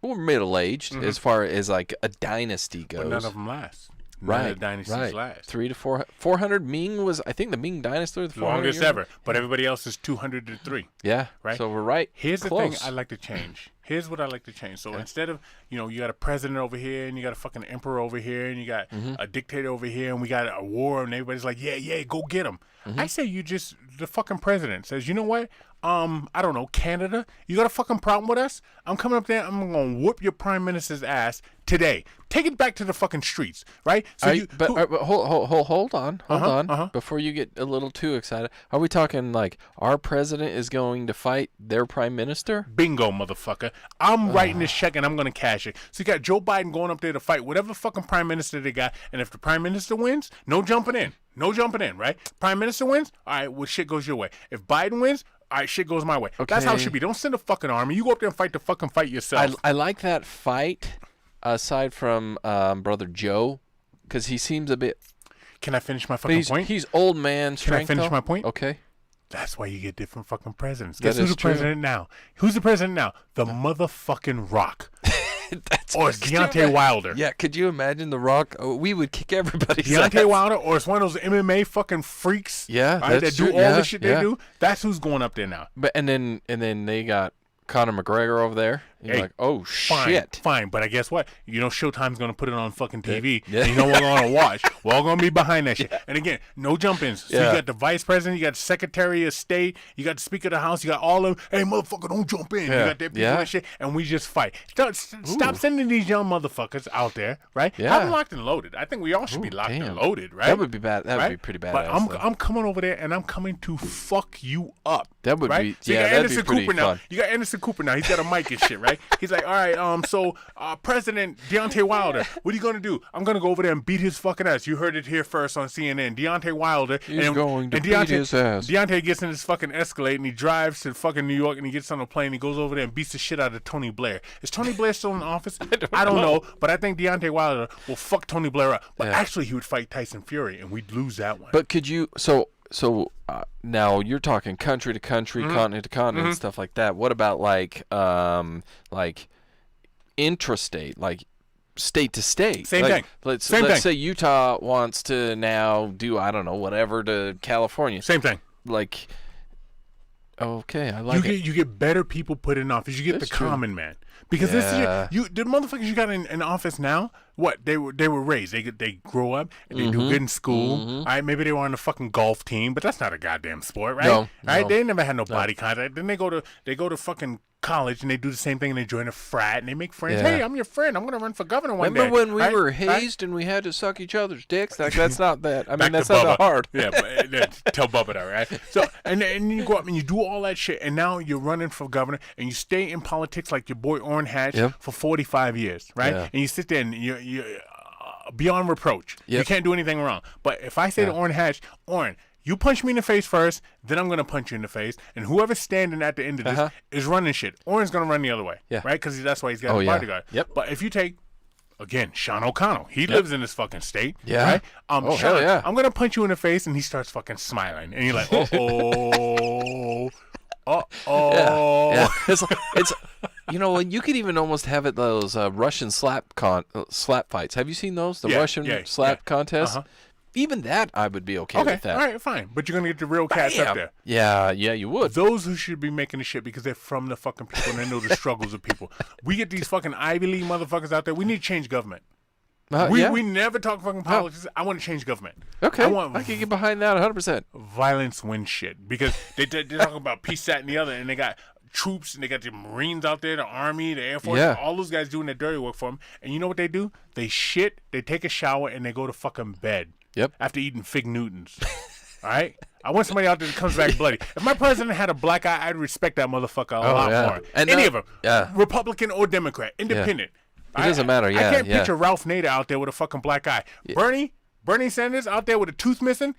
S2: middle-aged as far as like a dynasty goes.
S1: But none of them last.
S2: Right,
S1: dynasties last.
S2: 300 to 400. Ming was, I think, the Ming Dynasty was the
S1: longest ever. But everybody else is 200 to 3.
S2: Yeah,
S1: right.
S2: So we're right.
S1: Here's
S2: close.
S1: The thing I like to change. Here's what I like to change. So instead of you got a president over here and you got a fucking emperor over here and you got a dictator over here and we got a war and everybody's like yeah go get him. I say the fucking president says, you know what? I don't know, Canada, you got a fucking problem with us? I'm coming up there, I'm going to whoop your prime minister's ass today. Take it back to the fucking streets, right? So
S2: hold on. Before you get a little too excited, are we talking like our president is going to fight their prime minister?
S1: Bingo, motherfucker. I'm writing this check and I'm going to cash it. So you got Joe Biden going up there to fight whatever fucking prime minister they got, and if the prime minister wins, no jumping in. No jumping in, right? Prime minister wins, all right, well, shit goes your way. If Biden wins, all right, shit goes my way.
S2: Okay.
S1: That's how it should be. Don't send a fucking army. You go up there and fight the fucking fight yourself.
S2: I like that fight, aside from Brother Joe, because he seems a bit...
S1: Can I finish my fucking point?
S2: He's old man strength.
S1: Can I finish my point?
S2: Okay.
S1: That's why you get different fucking presidents. Guess who's the president now? Who's the president now? The motherfucking Rock. or it's Deontay Wilder.
S2: Yeah, could you imagine The Rock? Oh, we would kick everybody's
S1: Deontay
S2: ass.
S1: Wilder, or it's one of those MMA fucking freaks.
S2: Yeah,
S1: right,
S2: that's
S1: that do
S2: true.
S1: all
S2: Yeah,
S1: the shit they do. That's who's going up there now.
S2: But and then they got Conor McGregor over there. You're
S1: Hey,
S2: like, oh
S1: Fine,
S2: shit.
S1: fine, but I guess what? You know, Showtime's gonna put it on fucking TV.
S2: Yeah.
S1: And you know what we're gonna watch? We're all gonna be behind that shit. And again, no jump-ins. So
S2: Yeah.
S1: you got the vice president, you got the secretary of state, you got the speaker of the house, you got all of them. Hey, motherfucker, don't jump in.
S2: Yeah.
S1: You got their people
S2: Yeah.
S1: and shit, and we just fight. Stop sending these young motherfuckers out there, right?
S2: Yeah.
S1: Have them locked and loaded. I think we all should be locked
S2: damn.
S1: and loaded, right?
S2: That would be bad. That would
S1: right?
S2: be pretty badass.
S1: But
S2: though.
S1: I'm coming over there and I'm coming to fuck you up.
S2: That would
S1: right?
S2: be-
S1: So you
S2: yeah,
S1: got
S2: that'd be
S1: Anderson
S2: pretty
S1: Cooper now.
S2: fun.
S1: You got Anderson Cooper now. He's got a mic and shit, right? He's like, all right, so President Deontay Wilder, what are you gonna do? I'm gonna go over there and beat his fucking ass. You heard it here first on CNN. Deontay Wilder.
S2: He's going to beat his ass.
S1: Deontay gets in his fucking Escalade and he drives to fucking New York and he gets on a plane. He goes over there and beats the shit out of Tony Blair. Is Tony Blair still in office? I don't know, but I think Deontay Wilder will fuck Tony Blair up. But
S2: Yeah.
S1: actually, he would fight Tyson Fury and we'd lose that one.
S2: But could you now you're talking country to country, continent to continent, and stuff like that. What about like intrastate, like state to state?
S1: Same
S2: Like,
S1: thing.
S2: Let's
S1: Same thing.
S2: say Utah wants to now do I don't know whatever to California.
S1: Same thing.
S2: Like, okay, I like it.
S1: You get better people put in office. You get
S2: That's
S1: the
S2: true.
S1: common man. Because
S2: Yeah.
S1: this is the motherfuckers you got in office now. What they were raised. They grow up and they do good in school. All right, maybe they were on the fucking golf team, but that's not a goddamn sport, right?
S2: No,
S1: All right,
S2: no.
S1: they never had no body contact. Then they go to fucking college and they do the same thing and they join a frat and they make friends.
S2: Yeah.
S1: Hey, I'm your friend. I'm gonna run for governor one
S2: Remember
S1: day.
S2: when we
S1: right?
S2: were
S1: Right?
S2: hazed and we had to suck each other's dicks? Like that's not that. I mean,
S1: Back
S2: that's
S1: to
S2: not
S1: Bubba.
S2: that hard.
S1: Yeah, but tell Bubba that, right? So and you go up and you do all that shit, and now you're running for governor, and you stay in politics like your boy Orrin Hatch
S2: Yep.
S1: for 45 years, right?
S2: Yeah.
S1: And you sit there and you're beyond reproach. You
S2: Yep.
S1: can't do anything wrong. But if I say to Orrin Hatch, Orrin, you punch me in the face first, then I'm gonna punch you in the face, and whoever's standing at the end of this is running shit. Orrin's gonna run the other way,
S2: Yeah.
S1: right? Because that's why he's got
S2: Oh,
S1: a
S2: yeah.
S1: bodyguard.
S2: Yep.
S1: But if you take again, Sean O'Connell. He lives in this fucking state.
S2: Yeah.
S1: Right?
S2: Oh, hell
S1: Sean,
S2: yeah.
S1: I'm gonna punch you in the face, and he starts fucking smiling, and you're like, oh,
S2: Yeah, it's you know you could even almost have it those Russian slap fights. Have you seen those? The
S1: Yeah,
S2: Russian
S1: yeah,
S2: slap
S1: yeah.
S2: contest.
S1: Uh-huh.
S2: Even that I would be okay
S1: Okay,
S2: with that.
S1: all right, fine. But you're gonna get the real cats up there.
S2: Yeah, you would.
S1: Those who should be making the shit because they're from the fucking people and they know the struggles of people. We get these fucking Ivy League motherfuckers out there. We need to change government.
S2: Yeah.
S1: We never talk fucking politics. I want to change government.
S2: Okay,
S1: I
S2: can get behind that 100%.
S1: Violence wins shit because they talk about peace, that, and the other, and they got troops and they got the Marines out there, the Army, the Air Force,
S2: Yeah.
S1: all those guys doing their dirty work for them. And you know what they do? They shit, they take a shower, and they go to fucking bed.
S2: Yep.
S1: After eating Fig Newtons. All right? I want somebody out there that comes back bloody. If my president had a black eye, I'd respect that motherfucker a lot
S2: yeah.
S1: more.
S2: And
S1: Any
S2: now-
S1: of them.
S2: yeah.
S1: Republican or Democrat. Independent.
S2: It doesn't matter,
S1: I
S2: yeah,
S1: can't
S2: yeah.
S1: picture Ralph Nader out there with a fucking black eye. Bernie Sanders out there with a tooth missing.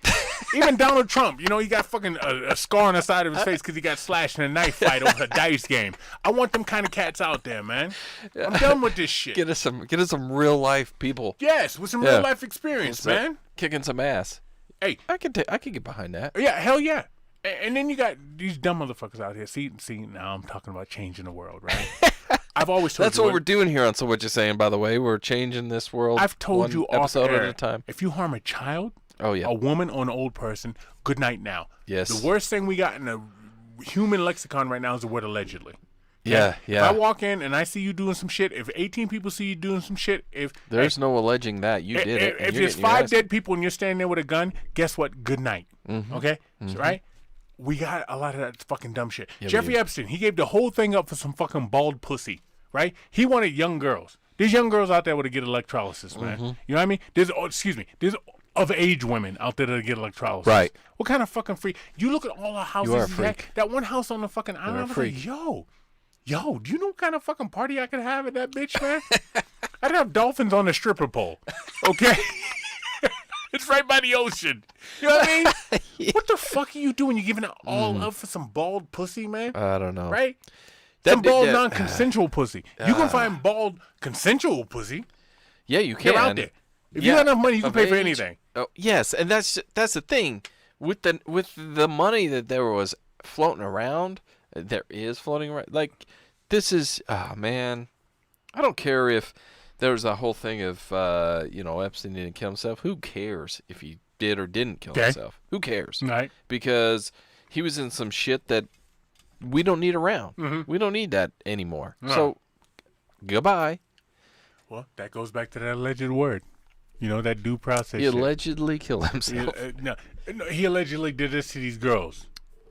S1: Even Donald Trump, you know, he got fucking a scar on the side of his face because he got slashed in a knife fight over a dice game. I want them kind of cats out there, man. I'm done with this shit.
S2: Get us some real life people.
S1: Yes, with some
S2: Yeah.
S1: real life experience, man.
S2: Kicking some ass.
S1: Hey,
S2: I can get behind that.
S1: yeah, hell yeah. And then you got these dumb motherfuckers out here. See, now I'm talking about changing the world, right? I've always told
S2: That's
S1: you
S2: what we're doing here on So What You Saying, by the way. We're changing this world.
S1: I've told
S2: one
S1: you
S2: episode
S1: off air,
S2: at a time.
S1: if you harm a child,
S2: Oh yeah.
S1: a woman or an old person, good night now.
S2: Yes.
S1: The worst thing we got in the human lexicon right now is the word allegedly.
S2: Yeah, yeah.
S1: If I walk in and I see you doing some shit, if 18 people see you doing some shit,
S2: There's no alleging that you did it. and
S1: if
S2: you're
S1: there's
S2: getting your
S1: 5
S2: ass-
S1: dead people and you're standing there with a gun, guess what? Good night.
S2: Mm-hmm.
S1: Okay? So, right? We got a lot of that fucking dumb shit.
S2: Yeah, we
S1: Jeffrey
S2: do.
S1: Epstein, he gave the whole thing up for some fucking bald pussy, right? He wanted young girls. There's young girls out there with to get electrolysis, man.
S2: Mm-hmm.
S1: You know what I mean? There's of age women out there that get electrolysis.
S2: Right.
S1: What kind of fucking free? You look at all the houses.
S2: You are a
S1: he had.
S2: freak.
S1: That one house on the fucking island. I was
S2: freak.
S1: like, yo, do you know what kind of fucking party I could have at that bitch, man? I'd have dolphins on the stripper pole. Okay? It's right by the ocean. You know what I mean? What the fuck are you doing? You giving it all up for some bald pussy, man?
S2: I don't know.
S1: Right?
S2: That
S1: Some
S2: did
S1: bald
S2: that-
S1: non-consensual pussy. You can find bald consensual pussy.
S2: Yeah, you can.
S1: They're out there. If you
S2: Yeah,
S1: got enough money, you can
S2: of
S1: pay for
S2: age.
S1: anything.
S2: Oh, yes, and that's the thing with the money that there was floating around. There is floating around. Like this is man. I don't care if there's a whole thing of, Epstein didn't kill himself. Who cares if he did or didn't kill himself? Who cares?
S1: Right.
S2: Because he was in some shit that we don't need around.
S1: Mm-hmm.
S2: We don't need that anymore.
S1: No.
S2: So, goodbye.
S1: Well, that goes back to that alleged word. You know, that due process
S2: He
S1: shit.
S2: allegedly killed himself.
S1: No, he allegedly did this to these girls.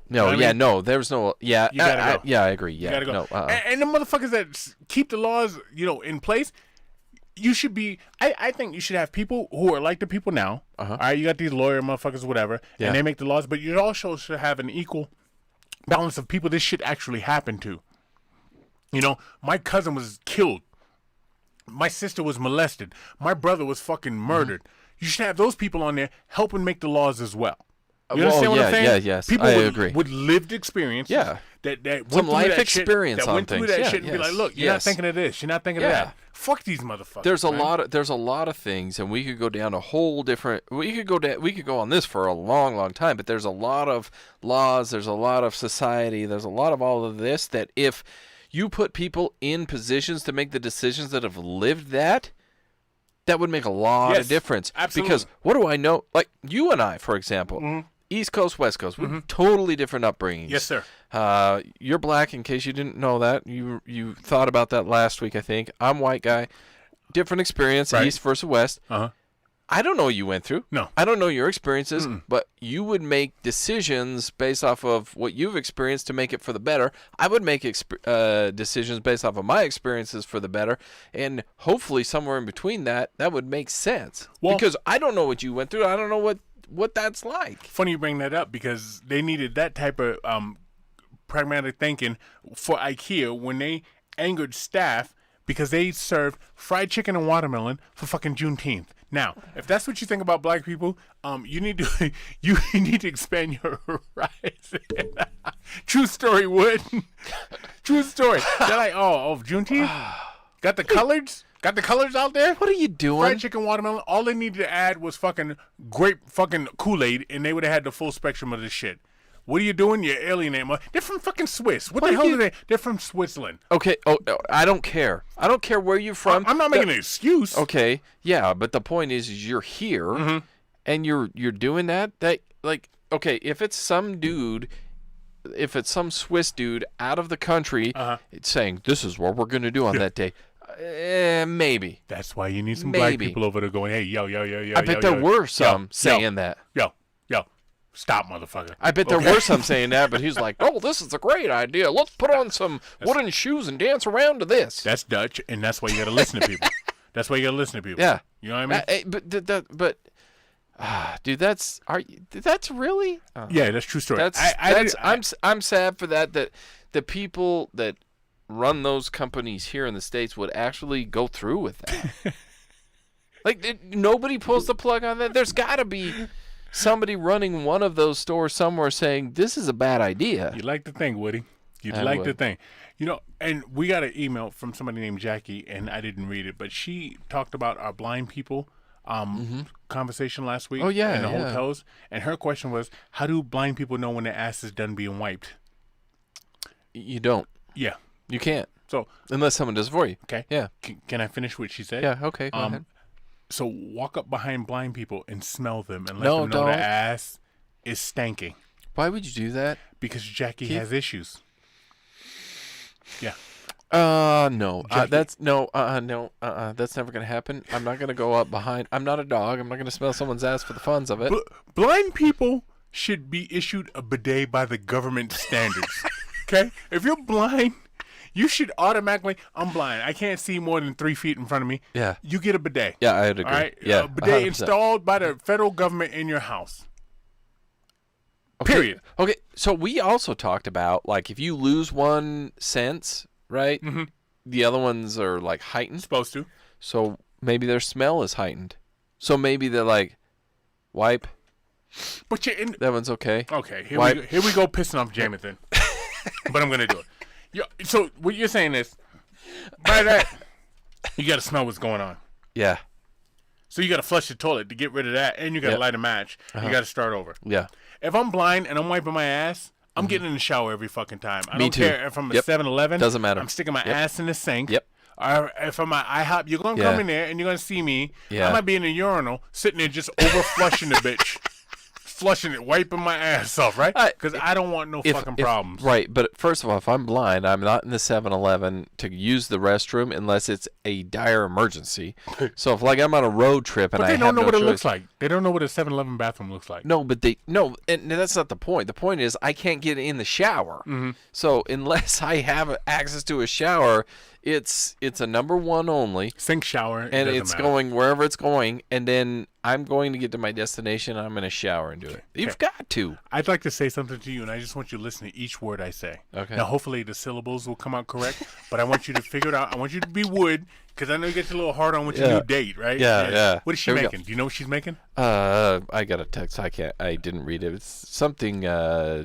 S2: No,
S1: I mean,
S2: there's no, yeah,
S1: you gotta go.
S2: yeah, I agree, yeah,
S1: You gotta go.
S2: no,
S1: And the motherfuckers that keep the laws, in place, you should be. I think you should have people who are like the people now.
S2: Uh-huh.
S1: All right, you got these lawyer motherfuckers, whatever,
S2: Yeah.
S1: and they make the laws, but you also should have an equal balance of people this shit actually happened to. My cousin was killed. My sister was molested. My brother was fucking murdered. You should have those people on there helping make the laws as well. You
S2: Well,
S1: understand what
S2: yeah,
S1: I'm saying?
S2: yeah, yes,
S1: People
S2: I
S1: with,
S2: agree.
S1: with lived experience.
S2: Yeah.
S1: That went
S2: Some
S1: through
S2: life
S1: that
S2: experience
S1: shit, that
S2: on
S1: went through
S2: things.
S1: that
S2: Yeah,
S1: shit and be
S2: yes,
S1: like, look, you're not
S2: yes.
S1: thinking of this. You're not thinking
S2: Yeah.
S1: of that. Fuck these motherfuckers.
S2: There's a
S1: man.
S2: lot of things, and we could go down a whole different. We could go on this for a long, long time. But there's a lot of laws. There's a lot of society. There's a lot of all of this that if you put people in positions to make the decisions that have lived that would make a lot
S1: Yes,
S2: of difference.
S1: absolutely.
S2: Because what do I know? Like you and I, for example, East Coast, West Coast, we have totally different upbringings.
S1: Yes, sir.
S2: You're black, in case you didn't know that. You thought about that last week, I think. I'm white guy. Different experience,
S1: Right.
S2: East versus West.
S1: Uh-huh.
S2: I don't know what you went through.
S1: No.
S2: I don't know your experiences, but you would make decisions based off of what you've experienced to make it for the better. I would make decisions based off of my experiences for the better, and hopefully somewhere in between that would make sense.
S1: Well-
S2: because I don't know what you went through. I don't know what that's like.
S1: Funny you bring that up because they needed that type of pragmatic thinking for IKEA when they angered staff because they served fried chicken and watermelon for fucking Juneteenth. Now, if that's what you think about black people, you need to you need to expand your horizon. True story, Wood. True story. They're like, oh, Juneteenth? Got the colors? Got the colors out there?
S2: What are you doing?
S1: Fried chicken, watermelon. All they needed to add was fucking grape fucking Kool-Aid, and they would have had the full spectrum of this shit. What are you doing? You're alienating. They're from fucking Swiss. What the hell are they? They're from Switzerland.
S2: Okay. Oh, I don't care. I don't care where you're from.
S1: I'm not making an excuse.
S2: Okay. Yeah, but the point is you're here, and you're doing that. That like okay, if it's some Swiss dude out of the country, it's saying this is what we're gonna do on that day. Maybe.
S1: That's why you need some black
S2: Maybe.
S1: people over there going, hey, yo.
S2: I bet there were some saying that.
S1: Yo. Stop, motherfucker.
S2: I bet there were some saying that, but he's like, "Oh, this is a great idea. Let's put on some wooden shoes and dance around to this."
S1: That's Dutch, and that's why you got to listen to people. That's why you got to listen to people.
S2: Yeah.
S1: You know what I mean?
S2: Dude, that's really.
S1: Yeah, that's true story.
S2: I'm sad for that the people that run those companies here in the States would actually go through with that. Nobody pulls the plug on that. There's got to be somebody running one of those stores somewhere saying this is a bad idea.
S1: You'd like to think, Woody. You'd
S2: I
S1: like
S2: would.
S1: to think. And we got an email from somebody named Jackie, and I didn't read it, but she talked about our blind people conversation last week
S2: Oh, yeah,
S1: in the
S2: yeah.
S1: hotels. And her question was, how do blind people know when their ass is done being wiped?
S2: You don't.
S1: Yeah.
S2: You can't
S1: So,
S2: unless someone does it for you.
S1: okay.
S2: Yeah.
S1: Can I finish what she said?
S2: Yeah. Okay. Go ahead.
S1: So walk up behind blind people and smell them and let
S2: No,
S1: them know their
S2: don't.
S1: ass is stanking
S2: Why would you do that?
S1: because Jackie
S2: Keith?
S1: has issues. Yeah.
S2: No.
S1: Jackie.
S2: That's never gonna happen. I'm not gonna go up behind. I'm not a dog. I'm not gonna smell someone's ass for the funs of it.
S1: Blind people should be issued a bidet by the government standards. Okay? If you're blind, you should automatically, I'm blind. I can't see more than 3 feet in front of me.
S2: Yeah.
S1: You get a bidet.
S2: Yeah, I'd agree.
S1: All right?
S2: Yeah,
S1: A bidet
S2: 100%.
S1: installed by the federal government in your house.
S2: Okay.
S1: Period.
S2: Okay, so we also talked about like if you lose one sense, right?
S1: Mm-hmm.
S2: The other ones are like heightened.
S1: Supposed to.
S2: So maybe their smell is heightened. So maybe they're like wipe.
S1: But you're in.
S2: That one's okay.
S1: Okay, here
S2: Why-
S1: we go pissing off Jamathan. But I'm going to do it. So what you're saying is, by that, you got to smell what's going on.
S2: Yeah.
S1: So you got to flush the toilet to get rid of that, and you got to
S2: Yep.
S1: light a match. You got to start over.
S2: Yeah.
S1: If I'm blind and I'm wiping my ass, I'm getting in the shower every fucking time. I
S2: Me
S1: don't
S2: too.
S1: care if I'm at
S2: Yep.
S1: 7-Eleven.
S2: Doesn't matter.
S1: I'm sticking my
S2: Yep.
S1: ass in the sink.
S2: Yep.
S1: If I'm at IHOP, you're gonna
S2: Yeah.
S1: come in there and you're gonna see me.
S2: Yeah.
S1: I might be in a urinal, sitting there just over flushing the bitch, flushing it, wiping my ass off, right? Because I don't want no fucking problems.
S2: Right, but first of all, if I'm blind, I'm not in the 7-Eleven to use the restroom unless it's a dire emergency. So if I'm on a road trip and
S1: But
S2: I
S1: they don't
S2: have
S1: know
S2: no
S1: what it
S2: choice-
S1: looks like. They don't know what a 7-Eleven bathroom looks like.
S2: No, and that's not the point. The point is I can't get in the shower.
S1: Mm-hmm.
S2: So unless I have access to a shower, it's a number one only,
S1: Sink shower,
S2: and
S1: doesn't
S2: it's
S1: matter.
S2: going wherever it's going, and then I'm going to get to my destination. And I'm going to shower and do it. You've got to.
S1: I'd like to say something to you, and I just want you to listen to each word I say.
S2: Okay.
S1: Now, hopefully the syllables will come out correct, but I want you to figure it out. I want you to be Wood, because I know you get a little hard on with your
S2: Yeah.
S1: new date, right?
S2: Yeah.
S1: What is she
S2: Here we go.
S1: making? Do you know what she's making?
S2: I got a text. I didn't read it. It's something.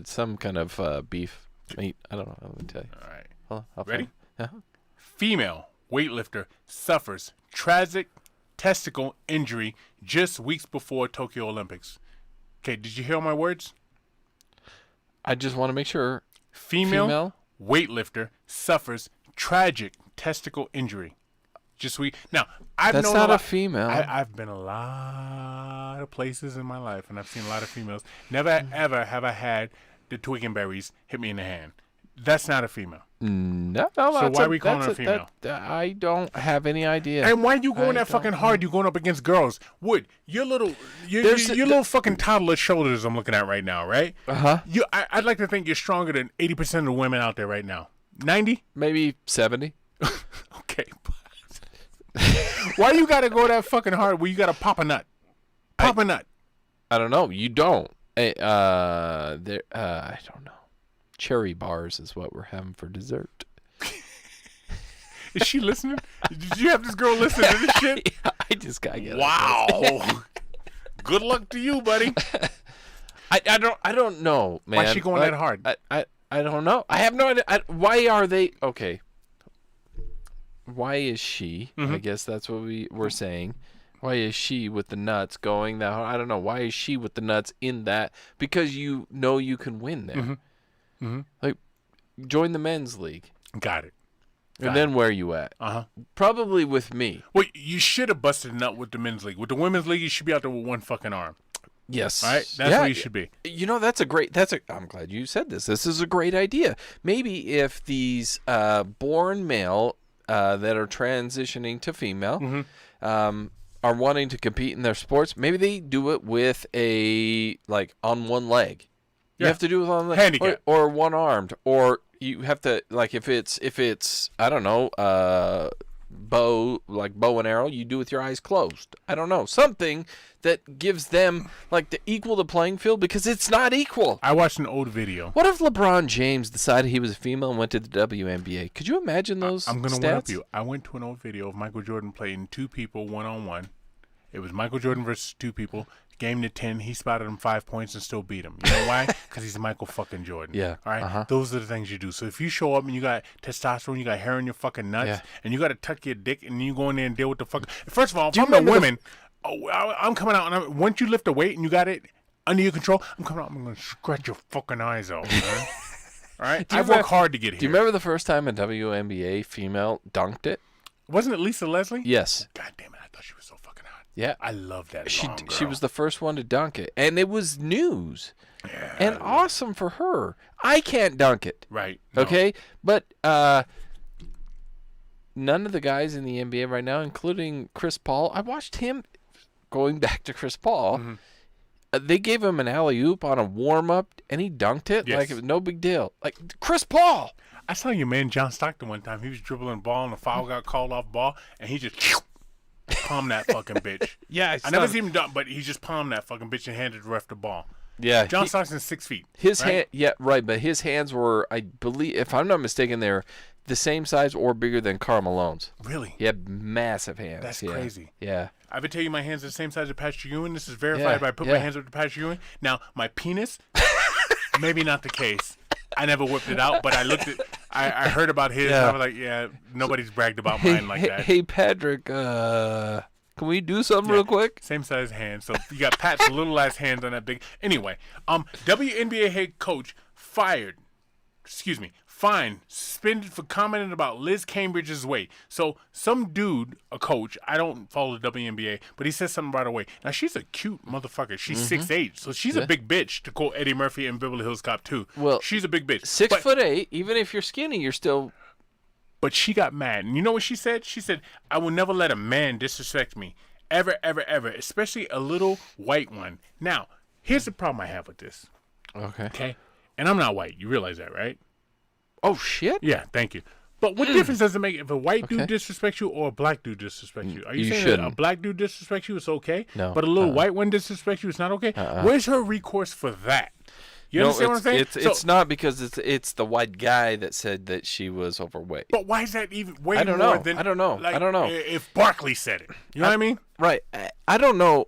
S2: Some kind of beef meat. I don't know. Let me tell you.
S1: All right.
S2: Hold on, I'll
S1: Ready?
S2: find it.
S1: Female weightlifter suffers tragic testicle injury just weeks before Tokyo Olympics. Okay, did you hear all my words?
S2: I just want to make sure.
S1: Female weightlifter suffers tragic testicle injury. Just week. Now, I've
S2: That's
S1: known
S2: not
S1: a
S2: a
S1: lot.
S2: female.
S1: I've been a lot of places in my life, and I've seen a lot of females. Never ever have I had the twig and berries hit me in the hand. That's not a female.
S2: No.
S1: So why are we calling her female?
S2: I don't have any idea.
S1: And why you going
S2: I
S1: that fucking
S2: don't
S1: hard? You going up against girls? Wood, your little
S2: There's
S1: little fucking toddler shoulders I'm looking at right now, right?
S2: Uh-huh.
S1: I'd like to think you're stronger than 80% of the women out there right now. 90?
S2: Maybe 70.
S1: Okay. Why you gotta go that fucking hard where you gotta pop a nut? Pop a nut.
S2: I don't know. You don't. I don't know. Cherry bars is what we're having for dessert.
S1: Is she listening? Did you have this girl listening to this shit?
S2: I just gotta get it.
S1: Wow. Good luck to you, buddy.
S2: I don't know, man.
S1: Why she going that hard?
S2: I don't know. I have no idea. Why are they okay? Why is she? I guess that's what we're saying. Why is she with the nuts going that hard? I don't know. Why is she with the nuts in that? Because you know you can win there. Like, join the men's league.
S1: Got it.
S2: And then where are you at?
S1: Uh-huh.
S2: Probably with me.
S1: Well, you should have busted a nut with the men's league. With the women's league, you should be out there with one fucking arm.
S2: Yes.
S1: All right? That's where you should be.
S2: You know, I'm glad you said this. This is a great idea. Maybe if these born male that are transitioning to female are wanting to compete in their sports, maybe they do it with on one leg. You
S1: Yeah.
S2: have to do it on the
S1: Handicap.
S2: or one armed, or you have to if it's I don't know bow and arrow, you do with your eyes closed. I don't know, something that gives them to equal the playing field, because it's not equal.
S1: I watched an old video.
S2: What if LeBron James decided he was a female and went to the WNBA? Could you imagine those
S1: I'm going to
S2: stats?
S1: one up you. I went to an old video of Michael Jordan playing two people one-on-one. It was Michael Jordan versus two people. Game to 10, he spotted him 5 points and still beat him. You know why? Because he's Michael fucking Jordan.
S2: Yeah.
S1: All right?
S2: Uh-huh.
S1: Those are the things you do. So if you show up and you got testosterone, you got hair in your fucking nuts,
S2: Yeah.
S1: and you got to tuck your dick, and you go in there and deal with the fuck. First of all, if
S2: you
S1: I'm the
S2: remember the-
S1: women, I'm coming out, and once you lift a weight and you got it under your control, I'm coming out, I'm going to scratch your fucking eyes out, man. All right?
S2: you
S1: I've
S2: remember-
S1: worked hard to get here.
S2: Do you remember the first time a WNBA female dunked it?
S1: Wasn't it Lisa Leslie?
S2: Yes.
S1: God damn it, I thought she was so fucking hot.
S2: Yeah.
S1: I love that
S2: She
S1: long
S2: she
S1: girl.
S2: was the first one to dunk it, and it was news,
S1: Yeah,
S2: and awesome for her. I can't dunk it,
S1: right. No.
S2: okay, but none of the guys in the NBA right now, including Chris Paul, I watched him. Going back to Chris Paul, they gave him an alley oop on a warm up, and he dunked it
S1: Yes.
S2: like it was no big deal. Like Chris Paul.
S1: I saw your man John Stockton one time. He was dribbling the ball and the foul got called off ball, and he just palmed that fucking bitch.
S2: Yeah,
S1: I never seen him dunk, but he just palmed that fucking bitch and handed the ref the ball.
S2: Yeah,
S1: John Stockton's 6 feet.
S2: his
S1: right?
S2: hand. Yeah, right. But his hands were, I believe, if I'm not mistaken, they're the same size or bigger than Karl Malone's.
S1: Really?
S2: He had massive hands.
S1: That's
S2: yeah.
S1: crazy.
S2: Yeah.
S1: I would tell you my hands are the same size as Patrick Ewing. This is verified
S2: Yeah,
S1: by I put
S2: yeah.
S1: my hands up to Patrick Ewing. Now, my penis, maybe not the case. I never whipped it out, but I looked at, I heard about his.
S2: Yeah.
S1: I was like, yeah, nobody's bragged about mine like that.
S2: Hey, Patrick, can we do something real quick?
S1: Same size hands. So you got Pat's little ass hands on that big. Anyway, WNBA head coach fired fine, suspended for commenting about Liz Cambridge's weight. So some dude, a coach, I don't follow the WNBA, but he says something about her weight. Now she's a cute motherfucker. She's 6'8", so she's a big bitch. To quote Eddie Murphy in Beverly Hills Cop 2.
S2: Well,
S1: she's a big bitch.
S2: 6'8", even if you're skinny, you're still.
S1: But she got mad, and you know what she said? She said, "I will never let a man disrespect me, ever, ever, ever, especially a little white one." Now, here's the problem I have with this. Okay, and I'm not white. You realize that, right?
S2: Oh shit.
S1: Yeah, thank you. But what difference does it make if a white dude disrespects you or a black dude disrespects you? Are you saying that a black dude disrespects you, it's okay?
S2: No.
S1: But a little white one disrespects you, it's not okay? Where's her recourse for that? You understand what I'm saying?
S2: It's not because it's the white guy that said that she was overweight.
S1: But why is that even way
S2: I don't
S1: more
S2: know.
S1: than...
S2: I don't know.
S1: Like,
S2: I don't know.
S1: If Barkley said it. You know what I mean?
S2: Right. I don't know.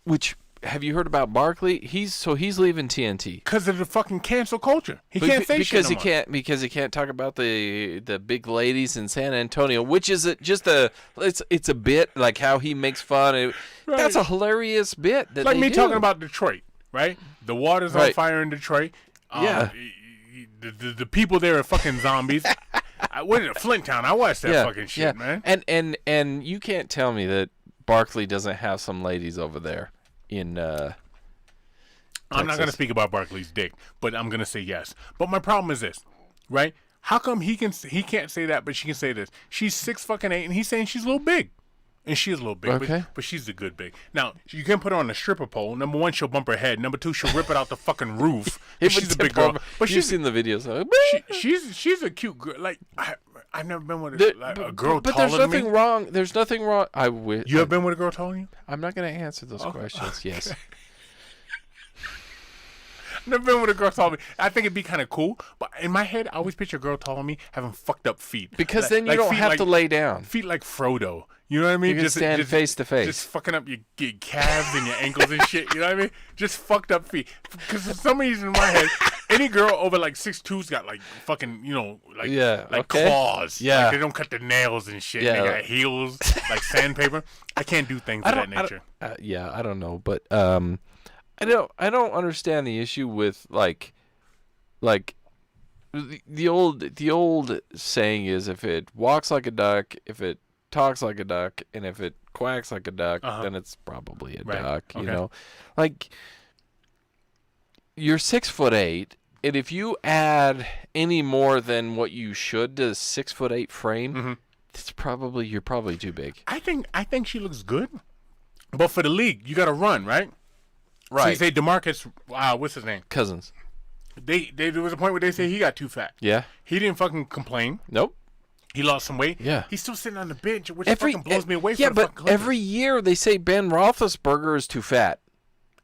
S2: Which have you heard about Barkley? He's leaving TNT
S1: Because of the fucking cancel culture. He can't say shit no more.
S2: Because he can't talk about the big ladies in San Antonio, which is it's a bit like how he makes fun.
S1: Right.
S2: That's a hilarious bit. That
S1: Like
S2: they
S1: me
S2: do.
S1: talking about Detroit, right? The water's on
S2: Right.
S1: fire in Detroit.
S2: Yeah.
S1: The people there are fucking zombies. What is it? Flint Town. I watched that fucking shit, man.
S2: And you can't tell me that Barkley doesn't have some ladies over there in
S1: I'm not going to speak about Barkley's dick, but I'm going to say yes. But my problem is this, right? How come he can't say that, but she can say this? She's 6'8", and he's saying she's a little big. And she is a little big,
S2: Okay.
S1: but she's the good big. Now, you can put her on a stripper pole. Number one, she'll bump her head. Number two, she'll rip it out the fucking roof.
S2: It
S1: She's
S2: would
S1: a big
S2: tip
S1: girl.
S2: over.
S1: But
S2: You've
S1: she's
S2: seen the videos.
S1: she's a cute girl. Like I've never been with a girl
S2: but
S1: taller
S2: there's
S1: than
S2: nothing
S1: me.
S2: wrong. There's nothing wrong.
S1: You have been with a girl taller than you?
S2: I'm not going to answer those questions. Yes.
S1: Never been with a girl taller than me. I think it'd be kind of cool, but in my head, I always picture a girl taller than me having fucked up feet.
S2: Because then you don't have to lay down.
S1: Feet like Frodo. You know what I mean?
S2: You can stand face to face.
S1: Just fucking up your calves and your ankles and shit. You know what I mean? Just fucked up feet. Because for some reason in my head, any girl over like 6'2's got like fucking, claws.
S2: Yeah.
S1: Like they don't cut their nails and shit.
S2: Yeah.
S1: They got heels like sandpaper. I can't do things of that nature.
S2: I don't know, but I don't understand the issue with like the old saying is if it walks like a duck, if it talks like a duck, and if it quacks like a duck, then it's probably a duck. You know, like you're 6'8", and if you add any more than what you should to a 6'8" frame, you're probably too big.
S1: I think she looks good, but for the league, you got to run, right?
S2: Right.
S1: So you say DeMarcus, what's his name?
S2: Cousins.
S1: There was a point where they say he got too fat.
S2: Yeah.
S1: He didn't fucking complain.
S2: Nope.
S1: He lost some weight.
S2: Yeah.
S1: He's still sitting on the bench, which fucking blows me away.
S2: Yeah,
S1: from the
S2: but
S1: fucking Clippers.
S2: every year they say Ben Roethlisberger is too fat.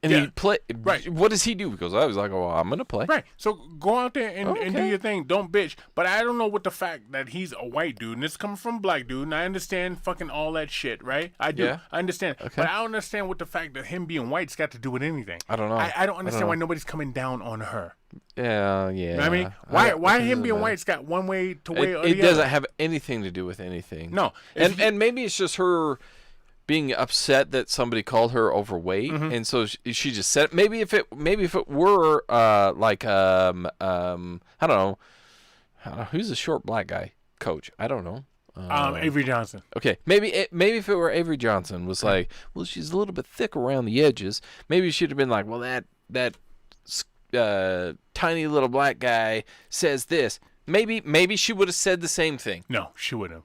S2: And he play.
S1: Right.
S2: What does he do? He goes, I was like, oh, well, I'm going to play.
S1: Right. So go out there and do
S2: Okay.
S1: your thing. Don't bitch. But I don't know what the fact that he's a white dude and it's coming from a black dude. And I understand fucking all that shit, right? I do.
S2: Yeah.
S1: I understand.
S2: Okay.
S1: But I don't understand what the fact that him being white's got to do with anything.
S2: I don't know.
S1: I don't understand
S2: know.
S1: why nobody's coming down on her.
S2: Yeah.
S1: You know what I mean? Why him being white's got one way to weigh or the
S2: It doesn't
S1: other?
S2: have anything to do with anything.
S1: No.
S2: And maybe it's just her being upset that somebody called her overweight, and so she just said maybe if it were I don't know who's the short black guy coach. I don't know.
S1: Avery Johnson.
S2: Okay, maybe if it were Avery Johnson was like, well, she's a little bit thick around the edges. Maybe she'd have been like, well, that tiny little black guy says this. Maybe she would have said the same thing.
S1: No, she wouldn't have.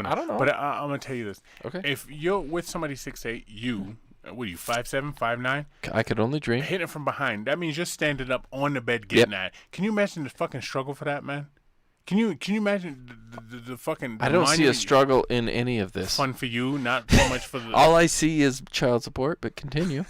S2: I don't know.
S1: But I'm gonna tell you this.
S2: Okay.
S1: If you're with somebody 6'8", what are you 5'7", 5'9"?
S2: I could only dream.
S1: Hitting from behind. That means you're standing up on the bed getting at it. Can you imagine the fucking struggle for that, man? Can you imagine the fucking?
S2: I don't see a struggle in any of this.
S1: Fun for you, not so much for the.
S2: All I see is child support, but continue.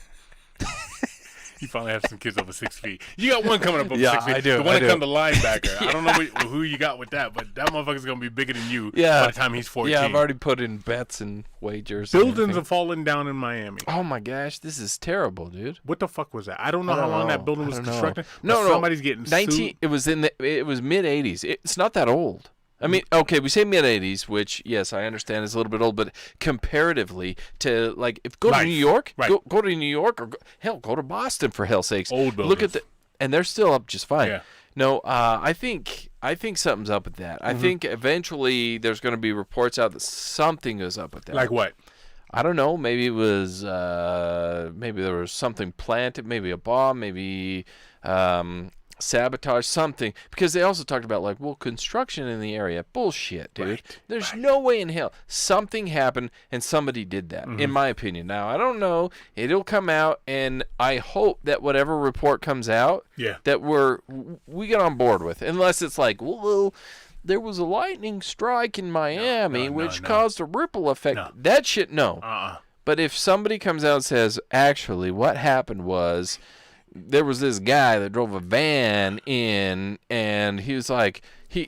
S1: You finally have some kids over 6 feet. You got one coming up over
S2: Yeah,
S1: 6 feet.
S2: I do,
S1: The one
S2: I
S1: that
S2: do.
S1: come to linebacker. I don't know who you got with that, but that motherfucker's gonna be bigger than you
S2: Yeah.
S1: by the time he's 14.
S2: Yeah, I've already put in bets and wagers. and
S1: Buildings
S2: everything.
S1: are falling down in Miami.
S2: Oh my gosh, this is terrible, dude.
S1: What the fuck was that? I don't know how long that building was constructed.
S2: No,
S1: somebody's getting
S2: 19.
S1: sued.
S2: It was it was mid 80s. It's not that old. I mean, okay, we say mid 80s, which yes, I understand is a little bit old, but comparatively to like if go to New York,
S1: Right.
S2: go to New York or go to Boston for hell's sakes.
S1: Old
S2: Look at
S1: buildings.
S2: and they're still up just fine.
S1: Yeah.
S2: No, I think I think something's up with that. I think eventually there's going to be reports out that something is up with that.
S1: Like what?
S2: I don't know. Maybe it was. Maybe there was something planted. Maybe a bomb. Maybe sabotage. Something. Because they also talked about construction in the area. Bullshit, dude.
S1: Right,
S2: There's no way in hell something happened and somebody did that. In my opinion. Now I don't know. It'll come out, and I hope that whatever report comes out, that we get on board with. Unless it's like, well, there was a lightning strike in Miami which caused a ripple effect. That shit, no. But if somebody comes out and says, actually, what happened was there was this guy that drove a van in, and he was like,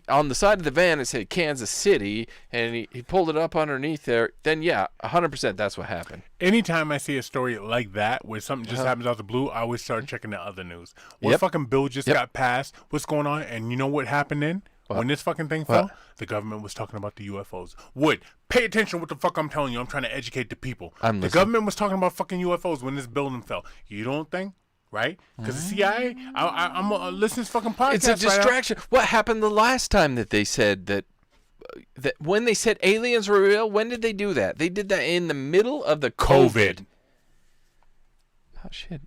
S2: on the side of the van it said Kansas City, and he pulled it up underneath there, then 100% that's what happened.
S1: Anytime I see a story like that where something just happens out the blue, I always start checking the other news. What fucking bill just got passed? What's going on? And you know what happened then? When this fucking thing fell, the government was talking about the UFOs. Pay attention to what the fuck I'm telling you. I'm trying to educate the people. The government was talking about fucking UFOs when this building fell. You don't think? Right? Because the CIA, I'm listening to this fucking podcast.
S2: It's a distraction. What happened the last time that they said that when they said aliens were real? When did they do that? They did that in the middle of the COVID. Oh, shit.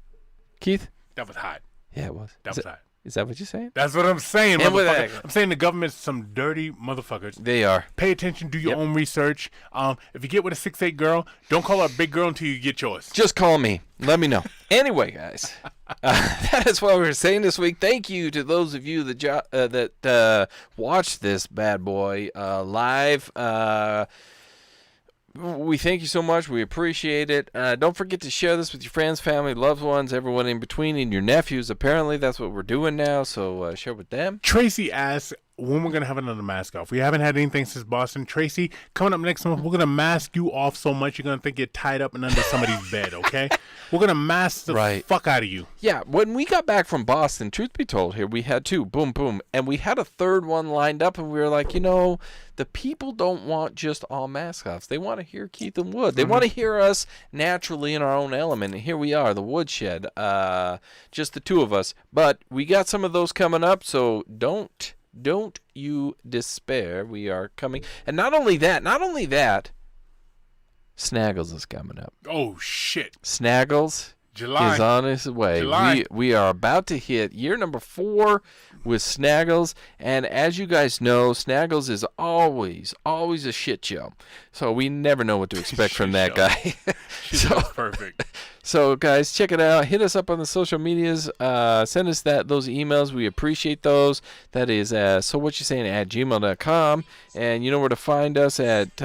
S2: Keith?
S1: That was hot.
S2: Yeah, it was.
S1: That was hot.
S2: Is that what you're saying?
S1: That's what I'm saying, motherfucker. I'm saying the government's some dirty motherfuckers.
S2: They are.
S1: Pay attention. Do your own research. If you get with a 6'8" girl, don't call her a big girl until you get yours.
S2: Just call me. Let me know. Anyway, guys, that is what we were saying this week. Thank you to those of you that watched this bad boy live. We thank you so much. We appreciate it. Don't forget to share this with your friends, family, loved ones, everyone in between, and your nephews. Apparently, that's what we're doing now, so share with them.
S1: Tracy asks when we're going to have another mask off. We haven't had anything since Boston. Tracy, coming up next month, we're going to mask you off so much you're going to think you're tied up and under somebody's bed, okay? We're going to mask the fuck out of you.
S2: Yeah, when we got back from Boston, truth be told here, we had two, boom, boom, and we had a third one lined up, and we were like, the people don't want just all mask offs. They want to hear Keith and Wood. They want to hear us naturally in our own element. And here we are, the Woodshed, just the two of us. But we got some of those coming up, so don't you despair. We are coming. And not only that, Snaggles is coming up.
S1: Oh, shit.
S2: Snaggles
S1: July.
S2: is on his way.
S1: July.
S2: We are about to hit year number 4 with Snaggles, and as you guys know, Snaggles is always a shit show. So we never know what to expect from that guy.
S1: That's perfect.
S2: So guys, check it out. Hit us up on the social medias. Send us those emails. We appreciate those. That is sowhatyousaying@gmail.com, and you know where to find us at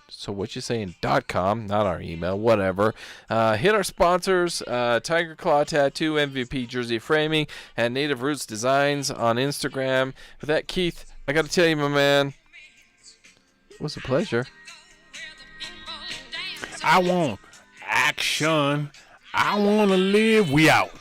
S2: sowhatyousaying.com, not our email, whatever. Hit our sponsors, Tiger Claw Tattoo, MVP Jersey Framing, and Native Roots Designs on Instagram. With that, Keith, I got to tell you, my man, it was a pleasure.
S1: I want action. I want to live. We out.